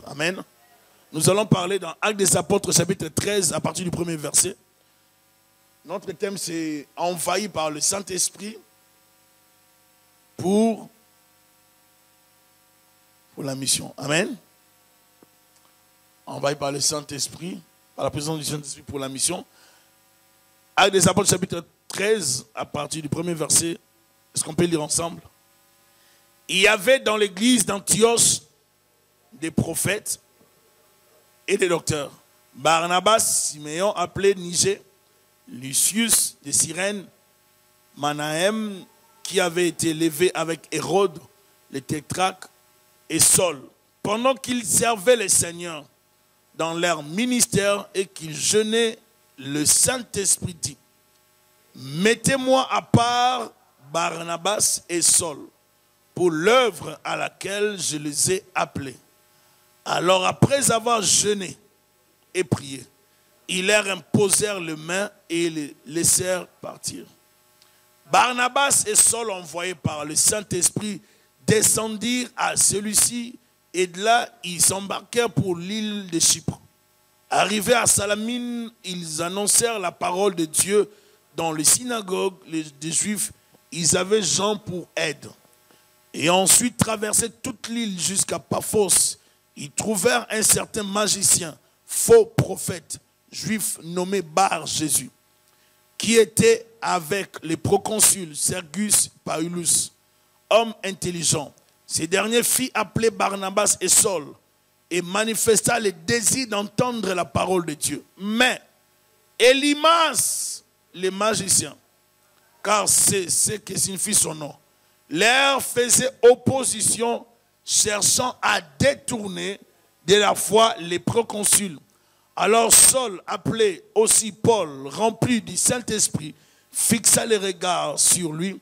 Amen. Nous allons parler dans Actes des Apôtres, chapitre 13, à partir du premier verset. Notre thème, c'est envahi par le Saint-Esprit pour la mission. Amen. Envahi par le Saint-Esprit, par la présence du Saint-Esprit pour la mission. Actes des Apôtres, chapitre 13, à partir du premier verset. Est-ce qu'on peut lire ensemble? Il y avait dans l'église d'Antioche des prophètes et des docteurs. Barnabas, Siméon, appelé Niger, Lucius de Cyrène, Manahem, qui avait été élevé avec Hérode, le tétrarque, et Saul. Pendant qu'ils servaient les seigneurs dans leur ministère et qu'ils jeûnaient, le Saint-Esprit dit: mettez-moi à part Barnabas et Saul pour l'œuvre à laquelle je les ai appelés. Alors après avoir jeûné et prié, ils leur imposèrent les mains et les laissèrent partir. Barnabas et Saul, envoyés par le Saint-Esprit, descendirent à celui-ci et de là ils s'embarquèrent pour l'île de Chypre. Arrivés à Salamine, ils annoncèrent la parole de Dieu dans les synagogues des Juifs. Ils avaient Jean pour aide. Et ensuite traversé toute l'île jusqu'à Paphos. Ils trouvèrent un certain magicien, faux prophète, juif nommé Bar-Jésus, qui était avec les proconsuls Sergius Paulus, homme intelligent. Ces derniers fit appeler Barnabas et Saul et manifesta le désir d'entendre la parole de Dieu. Mais Élymas, le magicien, car c'est ce que signifie son nom, leur faisait opposition, cherchant à détourner de la foi les proconsuls. Alors Saul, appelé aussi Paul, rempli du Saint-Esprit, fixa les regards sur lui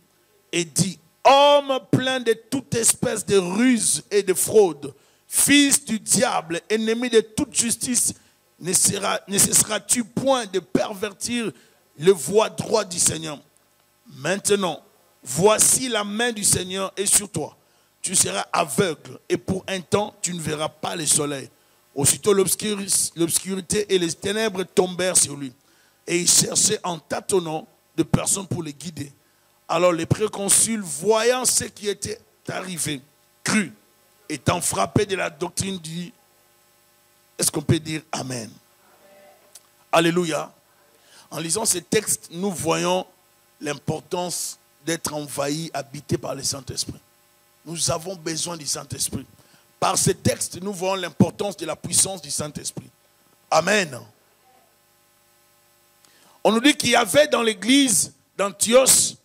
et dit: homme plein de toute espèce de ruse et de fraude, fils du diable, ennemi de toute justice, ne cesseras-tu point de pervertir le voie droit du Seigneur? Maintenant, voici la main du Seigneur est sur toi. Tu seras aveugle et pour un temps, tu ne verras pas le soleil. Aussitôt l'obscurité et les ténèbres tombèrent sur lui. Et il cherchait en tâtonnant de personnes pour les guider. Alors les préconsuls, voyant ce qui était arrivé, crurent, étant frappés de la doctrine du... Est-ce qu'on peut dire Amen? Alléluia. En lisant ces textes, nous voyons l'importance d'être envahi, habité par le Saint-Esprit. Nous avons besoin du Saint-Esprit. Par ces textes, nous voyons l'importance de la puissance du Saint-Esprit. Amen. On nous dit qu'il y avait dans l'église d'Antioche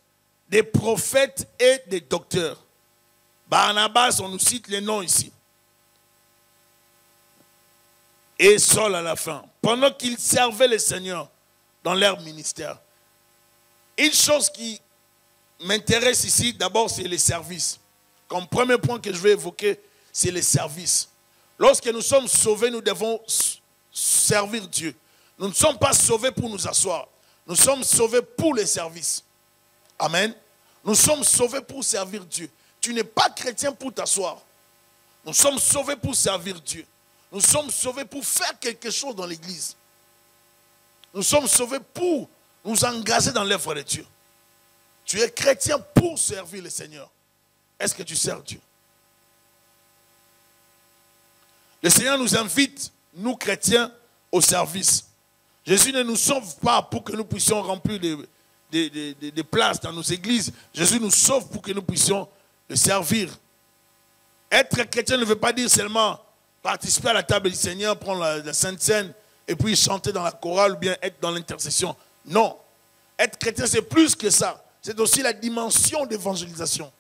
des prophètes et des docteurs. Barnabas, on nous cite les noms ici. Et Saul à la fin. Pendant qu'ils servaient le Seigneur dans leur ministère. Une chose qui m'intéresse ici, d'abord, c'est les services. Comme premier point que je vais évoquer, c'est les services. Lorsque nous sommes sauvés, nous devons servir Dieu. Nous ne sommes pas sauvés pour nous asseoir. Nous sommes sauvés pour les services. Amen. Nous sommes sauvés pour servir Dieu. Tu n'es pas chrétien pour t'asseoir. Nous sommes sauvés pour servir Dieu. Nous sommes sauvés pour faire quelque chose dans l'église. Nous sommes sauvés pour nous engager dans l'œuvre de Dieu. Tu es chrétien pour servir le Seigneur. Est-ce que tu sers Dieu? Le Seigneur nous invite, nous chrétiens, au service. Jésus ne nous sauve pas pour que nous puissions remplir des places dans nos églises. Jésus nous sauve pour que nous puissions le servir. Être chrétien ne veut pas dire seulement participer à la table du Seigneur, prendre la Sainte Seine et puis chanter dans la chorale ou bien être dans l'intercession. Non. Être chrétien, c'est plus que ça. C'est aussi la dimension d'évangélisation.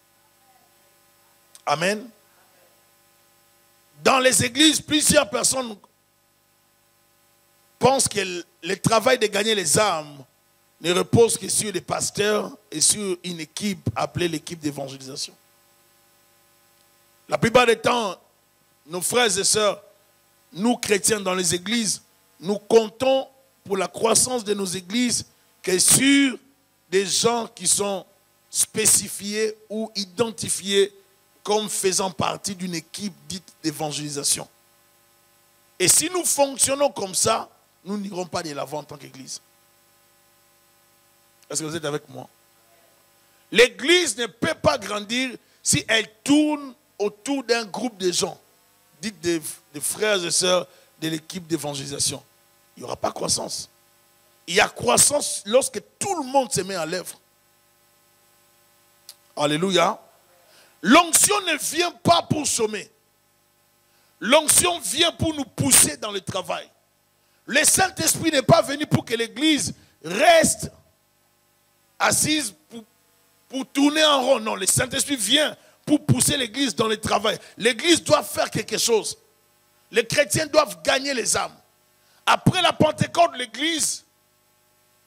Amen. Dans les églises, plusieurs personnes pensent que le travail de gagner les âmes ne repose que sur les pasteurs et sur une équipe appelée l'équipe d'évangélisation. La plupart du temps, nos frères et sœurs, nous chrétiens dans les églises, nous comptons pour la croissance de nos églises que sur des gens qui sont spécifiés ou identifiés comme faisant partie d'une équipe dite d'évangélisation. Et si nous fonctionnons comme ça, nous n'irons pas de l'avant en tant qu'Église. Est-ce que vous êtes avec moi? L'Église ne peut pas grandir si elle tourne autour d'un groupe de gens, dites des frères et sœurs de l'équipe d'évangélisation. Il n'y aura pas croissance. Il y a croissance lorsque tout le monde se met à l'œuvre. Alléluia. L'onction ne vient pas pour sommer. L'onction vient pour nous pousser dans le travail. Le Saint-Esprit n'est pas venu pour que l'Église reste assise pour tourner en rond. Non, le Saint-Esprit vient pour pousser l'Église dans le travail. L'Église doit faire quelque chose. Les chrétiens doivent gagner les âmes. Après la Pentecôte, l'Église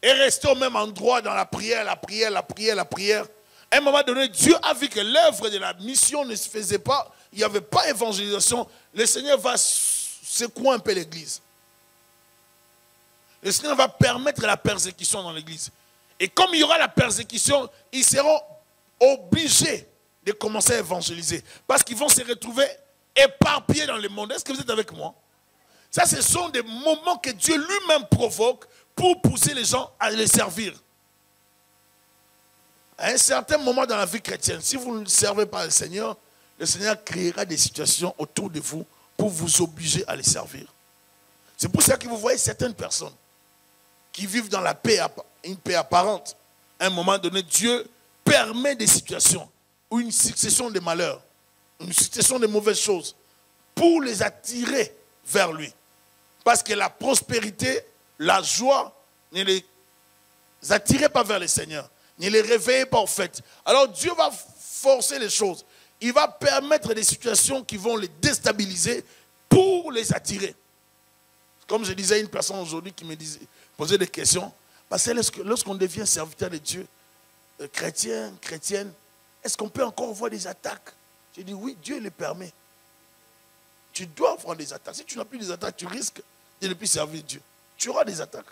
est restée au même endroit dans la prière, la prière, la prière, la prière. À un moment donné, Dieu a vu que l'œuvre de la mission ne se faisait pas. Il n'y avait pas d'évangélisation. Le Seigneur va secouer un peu l'Église. Le Seigneur va permettre la persécution dans l'Église. Et comme il y aura la persécution, ils seront obligés de commencer à évangéliser. Parce qu'ils vont se retrouver éparpillés dans le monde. Est-ce que vous êtes avec moi? Ça, ce sont des moments que Dieu lui-même provoque pour pousser les gens à les servir. À un certain moment dans la vie chrétienne, si vous ne servez pas le Seigneur créera des situations autour de vous pour vous obliger à les servir. C'est pour ça que vous voyez certaines personnes qui vivent dans la paix, une paix apparente. À un moment donné, Dieu permet des situations ou une succession de malheurs, une succession de mauvaises choses pour les attirer vers lui. Parce que la prospérité, la joie, ne les attirait pas vers le Seigneur. Ne les réveillait pas au fait. Alors Dieu va forcer les choses. Il va permettre des situations qui vont les déstabiliser pour les attirer. Comme je disais à une personne aujourd'hui qui me posait des questions. Parce que lorsqu'on devient serviteur de Dieu, chrétien, chrétienne, est-ce qu'on peut encore voir des attaques? J'ai dit oui, Dieu les permet. Tu dois avoir des attaques. Si tu n'as plus des attaques, tu risques de ne plus servir Dieu. Tu auras des attaques.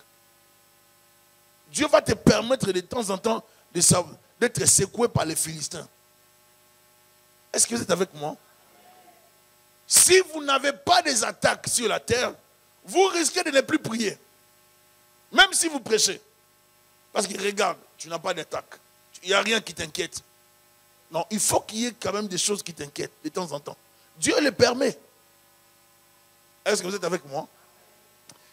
Dieu va te permettre de temps en temps d'être secoué par les Philistins. Est-ce que vous êtes avec moi? Si vous n'avez pas des attaques sur la terre, vous risquez de ne plus prier. Même si vous prêchez. Parce que regarde, tu n'as pas d'attaque. Il n'y a rien qui t'inquiète. Non, il faut qu'il y ait quand même des choses qui t'inquiètent de temps en temps. Dieu le permet. Est-ce que vous êtes avec moi?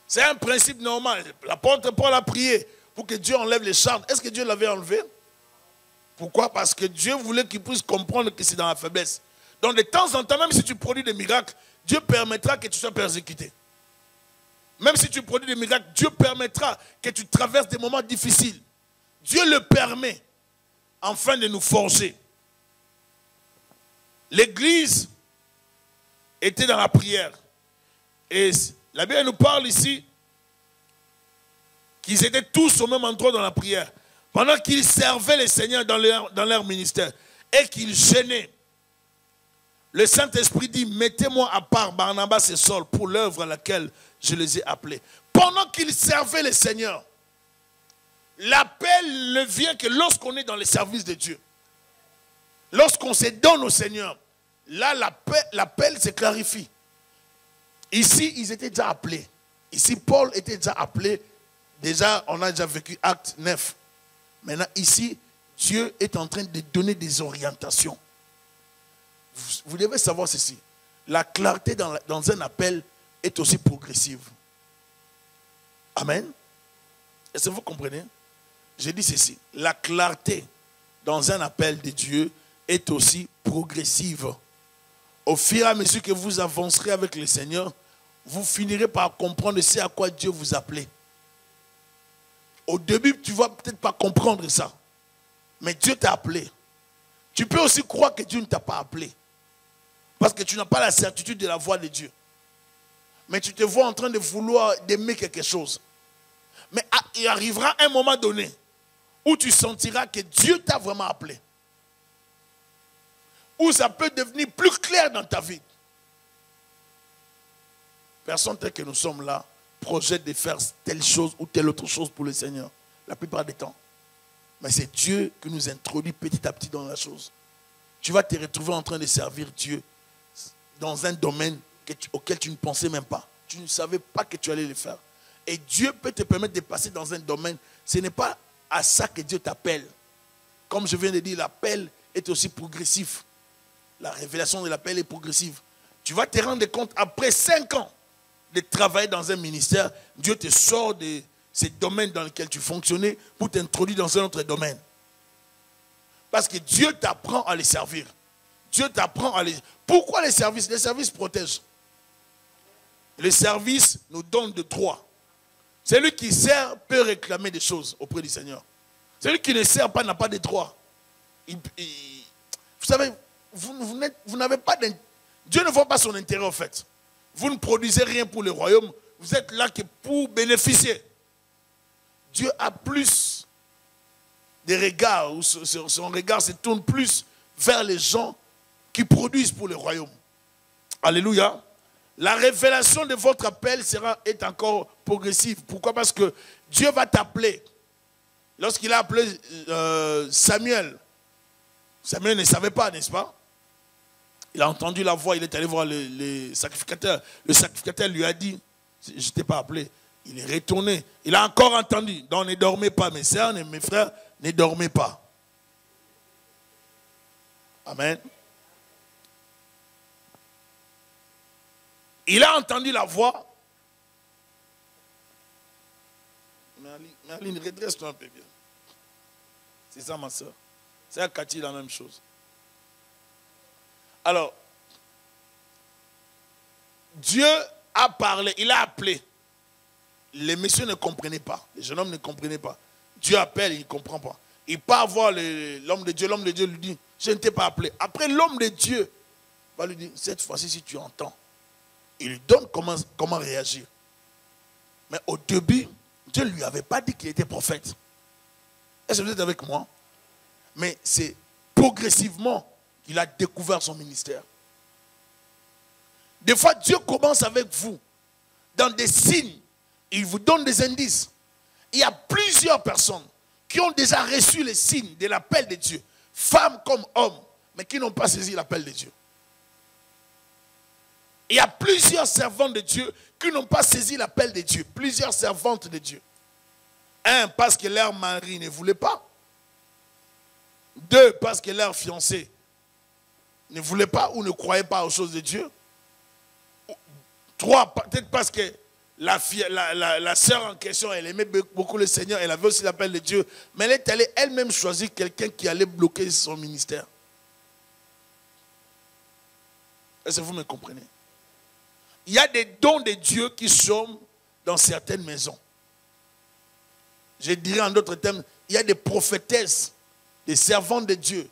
C'est un principe normal. L'apôtre Paul a prié pour que Dieu enlève les charges. Est-ce que Dieu l'avait enlevé? Pourquoi? Parce que Dieu voulait qu'il puisse comprendre que c'est dans la faiblesse. Donc de temps en temps, même si tu produis des miracles, Dieu permettra que tu sois persécuté. Même si tu produis des miracles, Dieu permettra que tu traverses des moments difficiles. Dieu le permet afin de nous forger. L'Église était dans la prière. Et la Bible nous parle ici qu'ils étaient tous au même endroit dans la prière. Pendant qu'ils servaient le Seigneur dans leur ministère et qu'ils gênaient. Le Saint-Esprit dit, mettez-moi à part Barnabas et Saul pour l'œuvre à laquelle je les ai appelés. Pendant qu'ils servaient le Seigneur, l'appel ne vient que lorsqu'on est dans le service de Dieu. Lorsqu'on se donne au Seigneur, là l'appel se clarifie. Ici, ils étaient déjà appelés. Ici, Paul était déjà appelé. Déjà, on a déjà vécu Acte 9. Maintenant, ici, Dieu est en train de donner des orientations. Vous devez savoir ceci. La clarté dans un appel est aussi progressive. Amen. Est-ce que vous comprenez? J'ai dit ceci. La clarté dans un appel de Dieu est aussi progressive. Au fur et à mesure que vous avancerez avec le Seigneur, vous finirez par comprendre ce à quoi Dieu vous appelait. Au début, tu ne vas peut-être pas comprendre ça. Mais Dieu t'a appelé. Tu peux aussi croire que Dieu ne t'a pas appelé. Parce que tu n'as pas la certitude de la voix de Dieu. Mais tu te vois en train de vouloir d'aimer quelque chose. Mais il arrivera un moment donné où tu sentiras que Dieu t'a vraiment appelé. Où ça peut devenir plus clair dans ta vie. Personne tel que nous sommes là projette de faire telle chose ou telle autre chose pour le Seigneur. La plupart des temps. Mais c'est Dieu qui nous introduit petit à petit dans la chose. Tu vas te retrouver en train de servir Dieu dans un domaine auquel tu ne pensais même pas. tu ne savais pas que tu allais le faire. Et Dieu peut te permettre de passer dans un domaine. Ce n'est pas à ça que Dieu t'appelle. Comme je viens de dire, l'appel est aussi progressif. La révélation de l'appel est progressive. Tu vas te rendre compte, après 5 ans de travailler dans un ministère, Dieu te sort de ces domaines dans lesquels tu fonctionnais pour t'introduire dans un autre domaine. Parce que Dieu t'apprend à les servir. Dieu t'apprend à les... Pourquoi les services? Les services protègent. Les services nous donnent de droits. Celui qui sert peut réclamer des choses auprès du Seigneur. Celui qui ne sert pas n'a pas de droits. Vous savez, vous n'avez pas d'intérêt. Dieu ne voit pas son intérêt en fait. Vous ne produisez rien pour le royaume. Vous êtes là que pour bénéficier. Dieu a plus de regards, ou son regard se tourne plus vers les gens qui produisent pour le royaume. Alléluia. La révélation de votre appel est encore progressive. Pourquoi? Parce que Dieu va t'appeler. Lorsqu'il a appelé Samuel, Samuel ne savait pas, n'est-ce pas? Il a entendu la voix, il est allé voir le sacrificateur. Le sacrificateur lui a dit, je ne t'ai pas appelé. Il est retourné. Il a encore entendu. Donc ne dormez pas, mes sœurs et mes frères, ne dormez pas. Amen. Il a entendu la voix. Merline, redresse-toi un peu bien. C'est ça, ma soeur. C'est à Cathy la même chose. Alors, Dieu a parlé, il a appelé. Les messieurs ne comprenaient pas. Les jeunes hommes ne comprenaient pas. Dieu appelle, il ne comprend pas. Il part voir l'homme de Dieu. L'homme de Dieu lui dit, je ne t'ai pas appelé. Après, l'homme de Dieu va lui dire, cette fois-ci, si tu entends, il lui donne comment réagir. Mais au début, Dieu ne lui avait pas dit qu'il était prophète. Est-ce que vous êtes avec moi? Mais c'est progressivement qu'il a découvert son ministère. Des fois, Dieu commence avec vous dans des signes. Il vous donne des indices. Il y a plusieurs personnes qui ont déjà reçu les signes de l'appel de Dieu, femmes comme hommes, mais qui n'ont pas saisi l'appel de Dieu. Il y a plusieurs servantes de Dieu qui n'ont pas saisi l'appel de Dieu. Plusieurs servantes de Dieu. 1, parce que leur mari ne voulait pas. 2, parce que leur fiancé ne voulait pas ou ne croyait pas aux choses de Dieu. 3, peut-être parce que la sœur en question, elle aimait beaucoup le Seigneur, elle avait aussi l'appel de Dieu, mais elle est allée elle-même choisir quelqu'un qui allait bloquer son ministère. Est-ce que vous me comprenez? Il y a des dons de Dieu qui sont dans certaines maisons. Je dirais en d'autres termes, il y a des prophétesses, des servantes de Dieu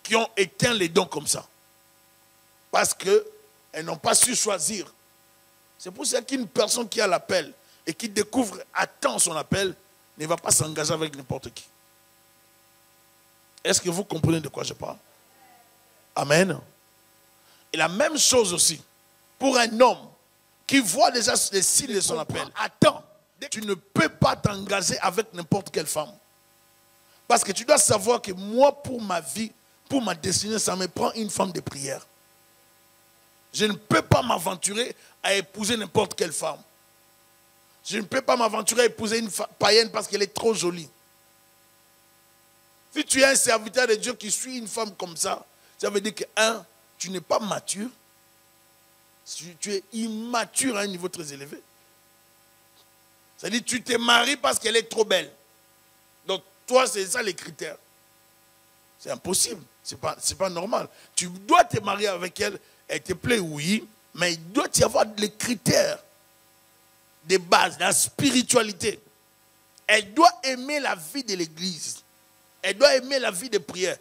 qui ont éteint les dons comme ça. Parce qu'elles n'ont pas su choisir. C'est pour ça qu'une personne qui a l'appel et qui découvre à temps son appel ne va pas s'engager avec n'importe qui. Est-ce que vous comprenez de quoi je parle? Amen. Et la même chose aussi pour un homme qui voit déjà les signes de son appel. Attends, tu ne peux pas t'engager avec n'importe quelle femme. Parce que tu dois savoir que moi, pour ma vie, pour ma destinée, ça me prend une femme de prière. Je ne peux pas m'aventurer à épouser n'importe quelle femme. Je ne peux pas m'aventurer à épouser une païenne parce qu'elle est trop jolie. Si tu es un serviteur de Dieu qui suit une femme comme ça veut dire que, 1, tu n'es pas mature. Tu es immature à un niveau très élevé. C'est-à-dire que tu te maries parce qu'elle est trop belle. Donc, toi, c'est ça les critères. C'est impossible. Ce n'est pas normal. Tu dois te marier avec elle. Elle te plaît, oui. Mais il doit y avoir les critères de base, la spiritualité. Elle doit aimer la vie de l'église. Elle doit aimer la vie de prière.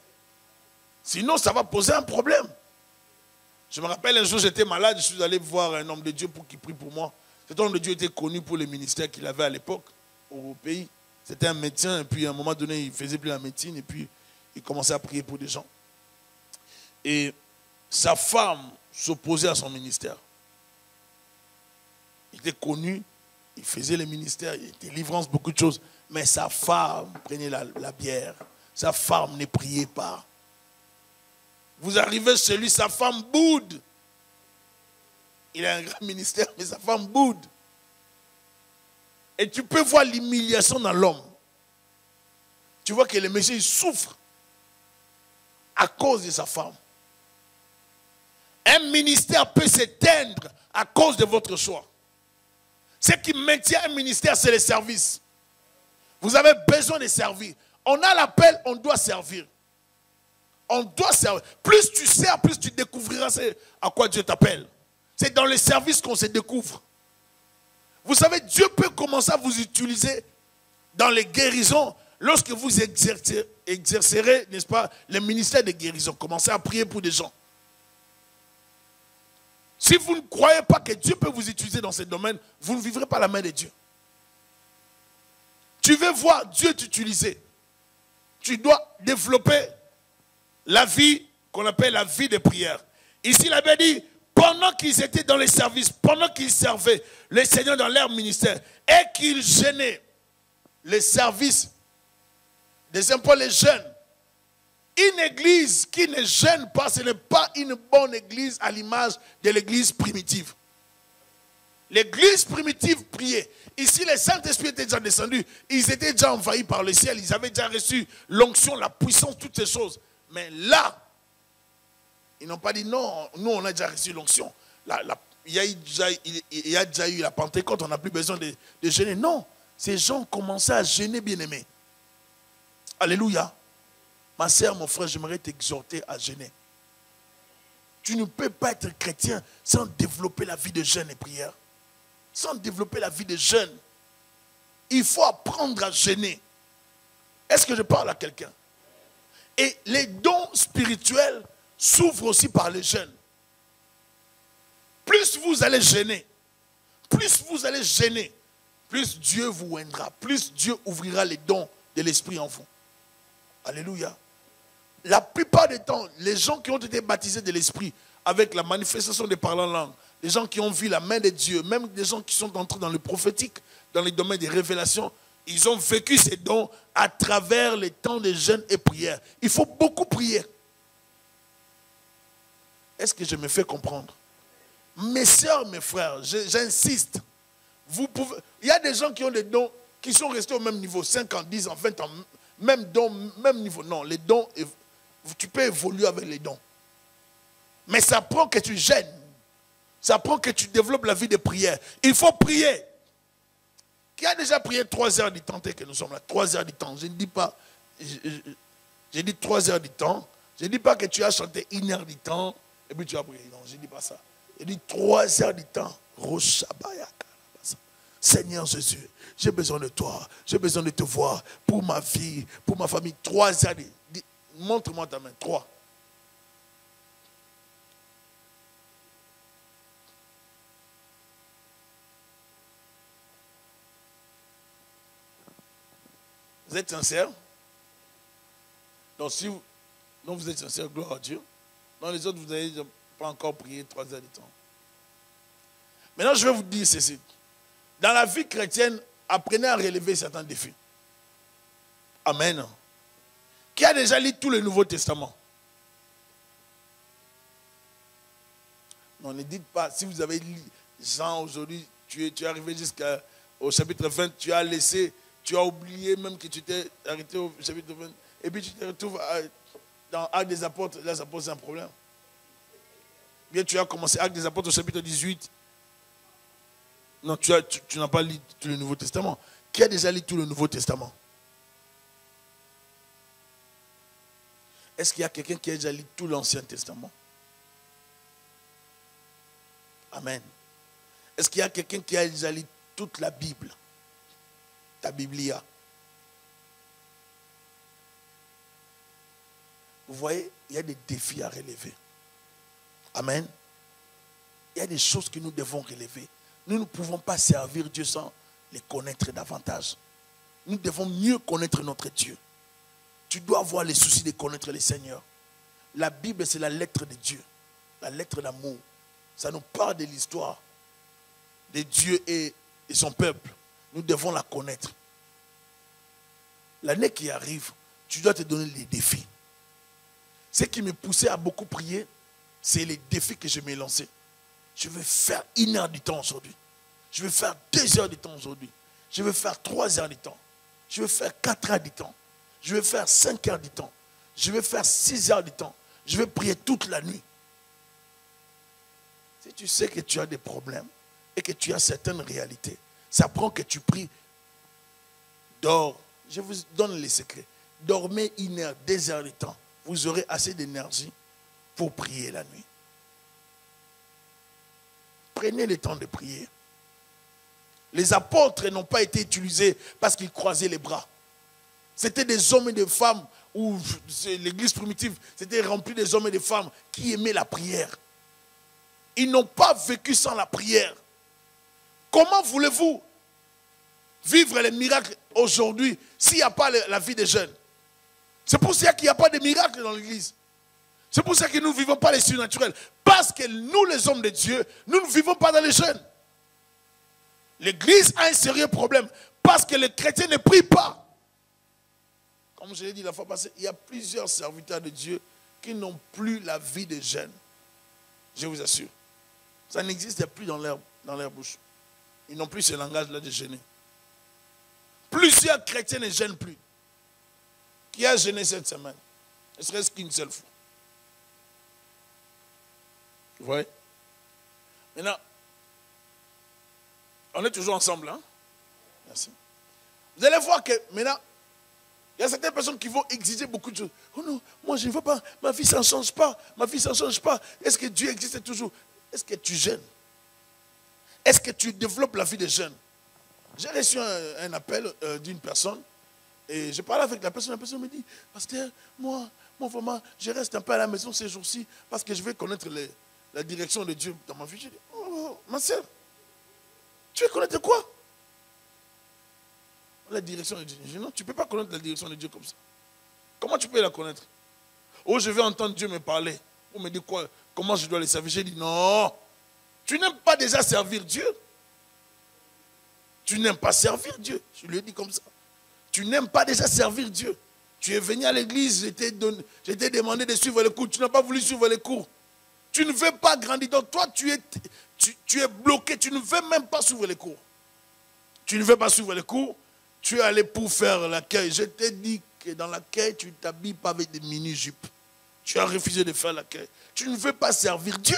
Sinon, ça va poser un problème. Je me rappelle un jour, j'étais malade, je suis allé voir un homme de Dieu pour qu'il prie pour moi. Cet homme de Dieu était connu pour les ministères qu'il avait à l'époque au pays. C'était un médecin, et puis à un moment donné, il faisait plus la médecine, et puis il commençait à prier pour des gens. Et sa femme s'opposait à son ministère. Il était connu, il faisait les ministères, il était délivrance, beaucoup de choses. Mais sa femme prenait la bière. Sa femme ne priait pas. Vous arrivez chez lui, sa femme boude. il a un grand ministère, mais sa femme boude. Et tu peux voir l'humiliation dans l'homme. Tu vois que le monsieur il souffre à cause de sa femme. Un ministère peut s'éteindre à cause de votre choix. Ce qui maintient un ministère, c'est le service. Vous avez besoin de servir. On a l'appel, on doit servir. On doit servir. Plus tu sers, plus tu découvriras à quoi Dieu t'appelle. C'est dans le service qu'on se découvre. Vous savez, Dieu peut commencer à vous utiliser dans les guérisons lorsque vous exercerez, n'est-ce pas, le ministère de guérison. Commencez à prier pour des gens. Si vous ne croyez pas que Dieu peut vous utiliser dans ce domaine, vous ne vivrez pas la main de Dieu. Tu veux voir Dieu t'utiliser. Tu dois développer la vie qu'on appelle la vie de prière. Ici, la Bible dit, pendant qu'ils étaient dans les services, pendant qu'ils servaient le Seigneur dans leur ministère, et qu'ils gênaient les services des Saint Paul les jeunes, une église qui ne gêne pas, ce n'est pas une bonne église à l'image de l'église primitive. L'église primitive priait. Ici, le Saint-Esprit était déjà descendu. Ils étaient déjà envahis par le ciel. Ils avaient déjà reçu l'onction, la puissance, toutes ces choses. Mais là, ils n'ont pas dit non, nous on a déjà reçu l'onction. Il y a déjà eu la Pentecôte, on n'a plus besoin de gêner. Non, ces gens commençaient à gêner, bien-aimés. Alléluia. Ma sœur, mon frère, j'aimerais t'exhorter à jeûner. Tu ne peux pas être chrétien sans développer la vie de jeûne et prière. Sans développer la vie de jeûne. Il faut apprendre à jeûner. Est-ce que je parle à quelqu'un? Et les dons spirituels s'ouvrent aussi par les jeûnes. Plus vous allez jeûner, plus Dieu vous oindra, plus Dieu ouvrira les dons de l'Esprit en vous. Alléluia. La plupart des temps, les gens qui ont été baptisés de l'Esprit avec la manifestation des parlants en langue, les gens qui ont vu la main de Dieu, même des gens qui sont entrés dans le prophétique, dans les domaines des révélations, ils ont vécu ces dons à travers les temps de jeûne et prière. Il faut beaucoup prier. Est-ce que je me fais comprendre? Mes soeurs, mes frères, j'insiste. Il y a des gens qui ont des dons qui sont restés au même niveau, 5 ans, 10 ans, 20 ans, même don, même niveau. Non, les dons, tu peux évoluer avec les dons. Mais ça prend que tu gênes. Ça prend que tu développes la vie de prière. Il faut prier. Qui a déjà prié 3 heures du temps, que nous sommes là, 3 heures du temps. Je ne dis pas, j'ai dit 3 heures du temps. Je ne dis pas que tu as chanté 1 heure du temps et puis tu as prié. Non, je ne dis pas ça. Je dis 3 heures du temps. Seigneur Jésus, j'ai besoin de toi. J'ai besoin de te voir pour ma vie, pour ma famille. 3 heures. Montre-moi ta main. 3. Vous êtes sincère? Donc, si vous êtes sincère, gloire à Dieu. Dans les autres, vous n'avez pas encore prié 3 heures de temps. Maintenant, je vais vous dire ceci. Dans la vie chrétienne, apprenez à relever certains défis. Amen. Qui a déjà lu tout le Nouveau Testament? Non, ne dites pas, si vous avez lu Jean aujourd'hui, tu es arrivé jusqu'au chapitre 20, tu as laissé, tu as oublié même que tu t'es arrêté au chapitre 20, et puis tu te retrouves dans Actes des Apôtres, là ça pose un problème. Bien, tu as commencé Actes des Apôtres au chapitre 18. Non, tu n'as pas lu tout le Nouveau Testament. Qui a déjà lu tout le Nouveau Testament? Est-ce qu'il y a quelqu'un qui a déjà lu tout l'Ancien Testament? Amen. Est-ce qu'il y a quelqu'un qui a déjà lu toute la Bible? Ta Biblia. Vous voyez, il y a des défis à relever. Amen. Il y a des choses que nous devons relever. Nous ne pouvons pas servir Dieu sans les connaître davantage. Nous devons mieux connaître notre Dieu. Tu dois avoir les soucis de connaître le Seigneur. La Bible, c'est la lettre de Dieu. La lettre d'amour. Ça nous parle de l'histoire de Dieu et son peuple. Nous devons la connaître. L'année qui arrive, tu dois te donner les défis. Ce qui me poussait à beaucoup prier, c'est les défis que je m'ai lancés. je vais faire 1 heure du temps aujourd'hui. Je vais faire 2 heures du temps aujourd'hui. Je vais faire 3 heures du temps. Je vais faire 4 heures du temps. Je vais faire 5 heures du temps. Je vais faire 6 heures du temps. Je vais prier toute la nuit. Si tu sais que tu as des problèmes et que tu as certaines réalités, ça prend que tu pries. Dors. Je vous donne les secrets. Dormez 1 heure, 2 heures de temps. Vous aurez assez d'énergie pour prier la nuit. Prenez le temps de prier. Les apôtres n'ont pas été utilisés parce qu'ils croisaient les bras. C'était des hommes et des femmes, ou l'église primitive, c'était rempli des hommes et des femmes qui aimaient la prière. Ils n'ont pas vécu sans la prière. Comment voulez-vous vivre les miracles aujourd'hui s'il n'y a pas la vie des jeunes? C'est pour ça qu'il n'y a pas de miracles dans l'église. C'est pour ça que nous ne vivons pas les surnaturels. Parce que nous, les hommes de Dieu, nous ne vivons pas dans les jeunes. L'église a un sérieux problème parce que les chrétiens ne prient pas. Comme je l'ai dit la fois passée, il y a plusieurs serviteurs de Dieu qui n'ont plus la vie des jeunes. Je vous assure. Ça n'existe plus dans leur bouche. Ils n'ont plus ce langage-là de jeûner. Plusieurs chrétiens ne jeûnent plus. Qui a jeûné cette semaine? Ne serait-ce qu'une seule fois. Vous voyez? Maintenant, on est toujours ensemble, hein? Merci. Vous allez voir que maintenant, il y a certaines personnes qui vont exiger beaucoup de choses. Oh non, moi je ne veux pas, ma vie ça ne change pas, ma vie ça ne change pas. Est-ce que Dieu existe toujours? Est-ce que tu jeûnes? Est-ce que tu développes la vie des jeunes? J'ai reçu un appel d'une personne et je parlais avec la personne me dit, pasteur, moi vraiment, je reste un peu à la maison ces jours-ci parce que je vais connaître la direction de Dieu dans ma vie. Je dis, oh, ma soeur, tu veux connaître quoi? La direction de Dieu. Je dis, non, tu ne peux pas connaître la direction de Dieu comme ça. Comment tu peux la connaître? Oh, je vais entendre Dieu me parler. On me dit quoi? Comment je dois les servir? J'ai dit, non, tu n'aimes pas déjà servir Dieu. Tu n'aimes pas servir Dieu. Je lui ai dit comme ça. Tu n'aimes pas déjà servir Dieu. Tu es venu à l'église, je t'ai demandé de suivre les cours. Tu n'as pas voulu suivre les cours. Tu ne veux pas grandir. Donc toi, tu es bloqué. Tu ne veux même pas suivre les cours. Tu ne veux pas suivre les cours. Tu es allé pour faire l'accueil. Je t'ai dit que dans l'accueil, tu ne t'habilles pas avec des mini-jupes. Tu as refusé de faire l'accueil. Tu ne veux pas servir Dieu.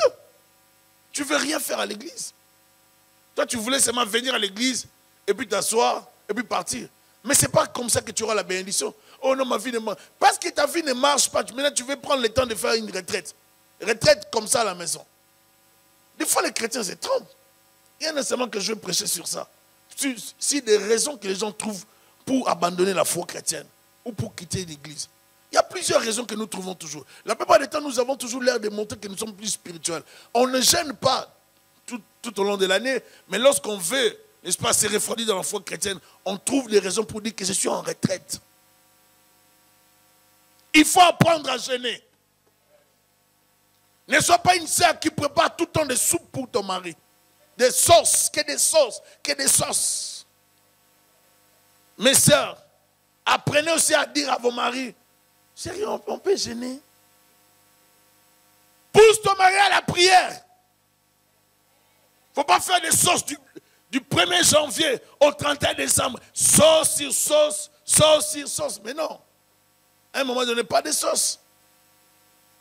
Tu ne veux rien faire à l'église. Toi, tu voulais seulement venir à l'église et puis t'asseoir et puis partir. Mais ce n'est pas comme ça que tu auras la bénédiction. Oh non, ma vie ne marche pas. Parce que ta vie ne marche pas, maintenant tu veux prendre le temps de faire une retraite. Retraite comme ça à la maison. Des fois, les chrétiens se trompent. Il y a nécessairement que je vais prêcher sur ça. Si des raisons que les gens trouvent pour abandonner la foi chrétienne ou pour quitter l'église. Il y a plusieurs raisons que nous trouvons toujours. La plupart des temps, nous avons toujours l'air de montrer que nous sommes plus spirituels. On ne gêne pas tout au long de l'année, mais lorsqu'on veut, n'est-ce pas, se refroidir dans la foi chrétienne, on trouve des raisons pour dire que je suis en retraite. Il faut apprendre à jeûner. Ne sois pas une sœur qui prépare tout le temps des soupes pour ton mari. Des sauces, que des sauces, que des sauces. Mes sœurs, apprenez aussi à dire à vos maris, chérie, on peut jeûner. Pousse ton mari à la prière. Il ne faut pas faire des sauces du 1er janvier au 31 décembre. Sauce sur sauce, sauce sur sauce. Mais non. À un moment donné, pas de sauce.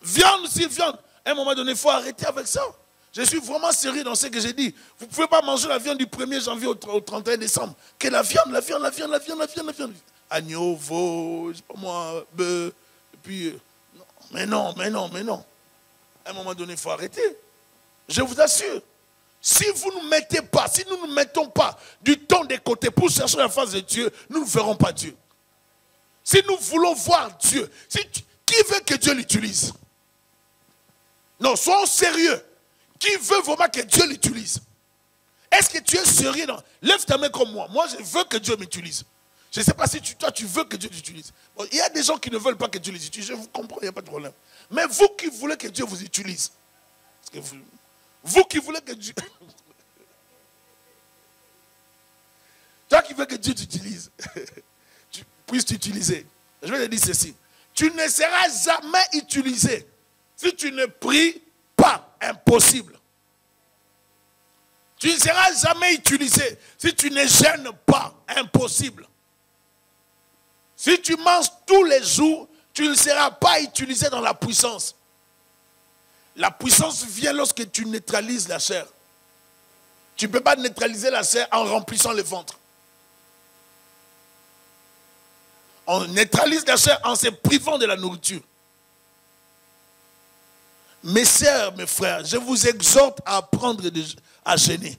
Viande sur viande. À un moment donné, il faut arrêter avec ça. Je suis vraiment sérieux dans ce que j'ai dit. Vous ne pouvez pas manger la viande du 1er janvier au 31 décembre. Que la viande. Agneau, veau, je sais pas moi, bœuf. Et puis, non. À un moment donné, il faut arrêter. Je vous assure. Si vous ne mettez pas, si nous ne mettons pas du temps de côté pour chercher la face de Dieu, nous ne verrons pas Dieu. Si nous voulons voir Dieu, qui veut que Dieu l'utilise? Non, soyons sérieux. Qui veut vraiment que Dieu l'utilise? Est-ce que tu es sérieux? Lève ta main comme moi. Moi, je veux que Dieu m'utilise. Je ne sais pas si toi, tu veux que Dieu t'utilise. Bon, il y a des gens qui ne veulent pas que Dieu les utilise. Je vous comprends, il n'y a pas de problème. Mais vous qui voulez que Dieu vous utilise, parce que vous qui voulez que Dieu... Toi qui veux que Dieu t'utilise, tu puisses t'utiliser. Je vais te dire ceci. Tu ne seras jamais utilisé si tu ne pries pas. Impossible. Tu ne seras jamais utilisé si tu ne gênes pas. Impossible. Si tu manges tous les jours, tu ne seras pas utilisé dans la puissance. La puissance vient lorsque tu neutralises la chair. Tu ne peux pas neutraliser la chair en remplissant le ventre. On neutralise la chair en se privant de la nourriture. Mes sœurs, mes frères, je vous exhorte à apprendre à jeûner.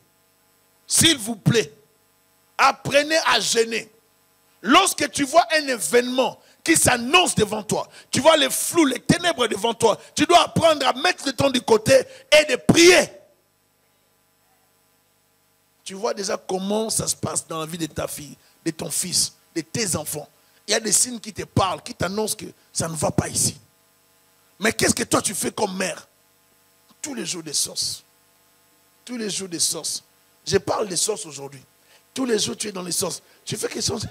S'il vous plaît, apprenez à jeûner. Lorsque tu vois un événement qui s'annonce devant toi, tu vois les flous, les ténèbres devant toi, tu dois apprendre à mettre le temps de côté et de prier. Tu vois déjà comment ça se passe dans la vie de ta fille, de ton fils, de tes enfants. Il y a des signes qui te parlent, qui t'annoncent que ça ne va pas ici. Mais qu'est-ce que toi tu fais comme mère? Tous les jours des sources. Tous les jours des sources. Je parle des sources aujourd'hui. Tous les jours tu es dans les sources. Tu fais quelque chose.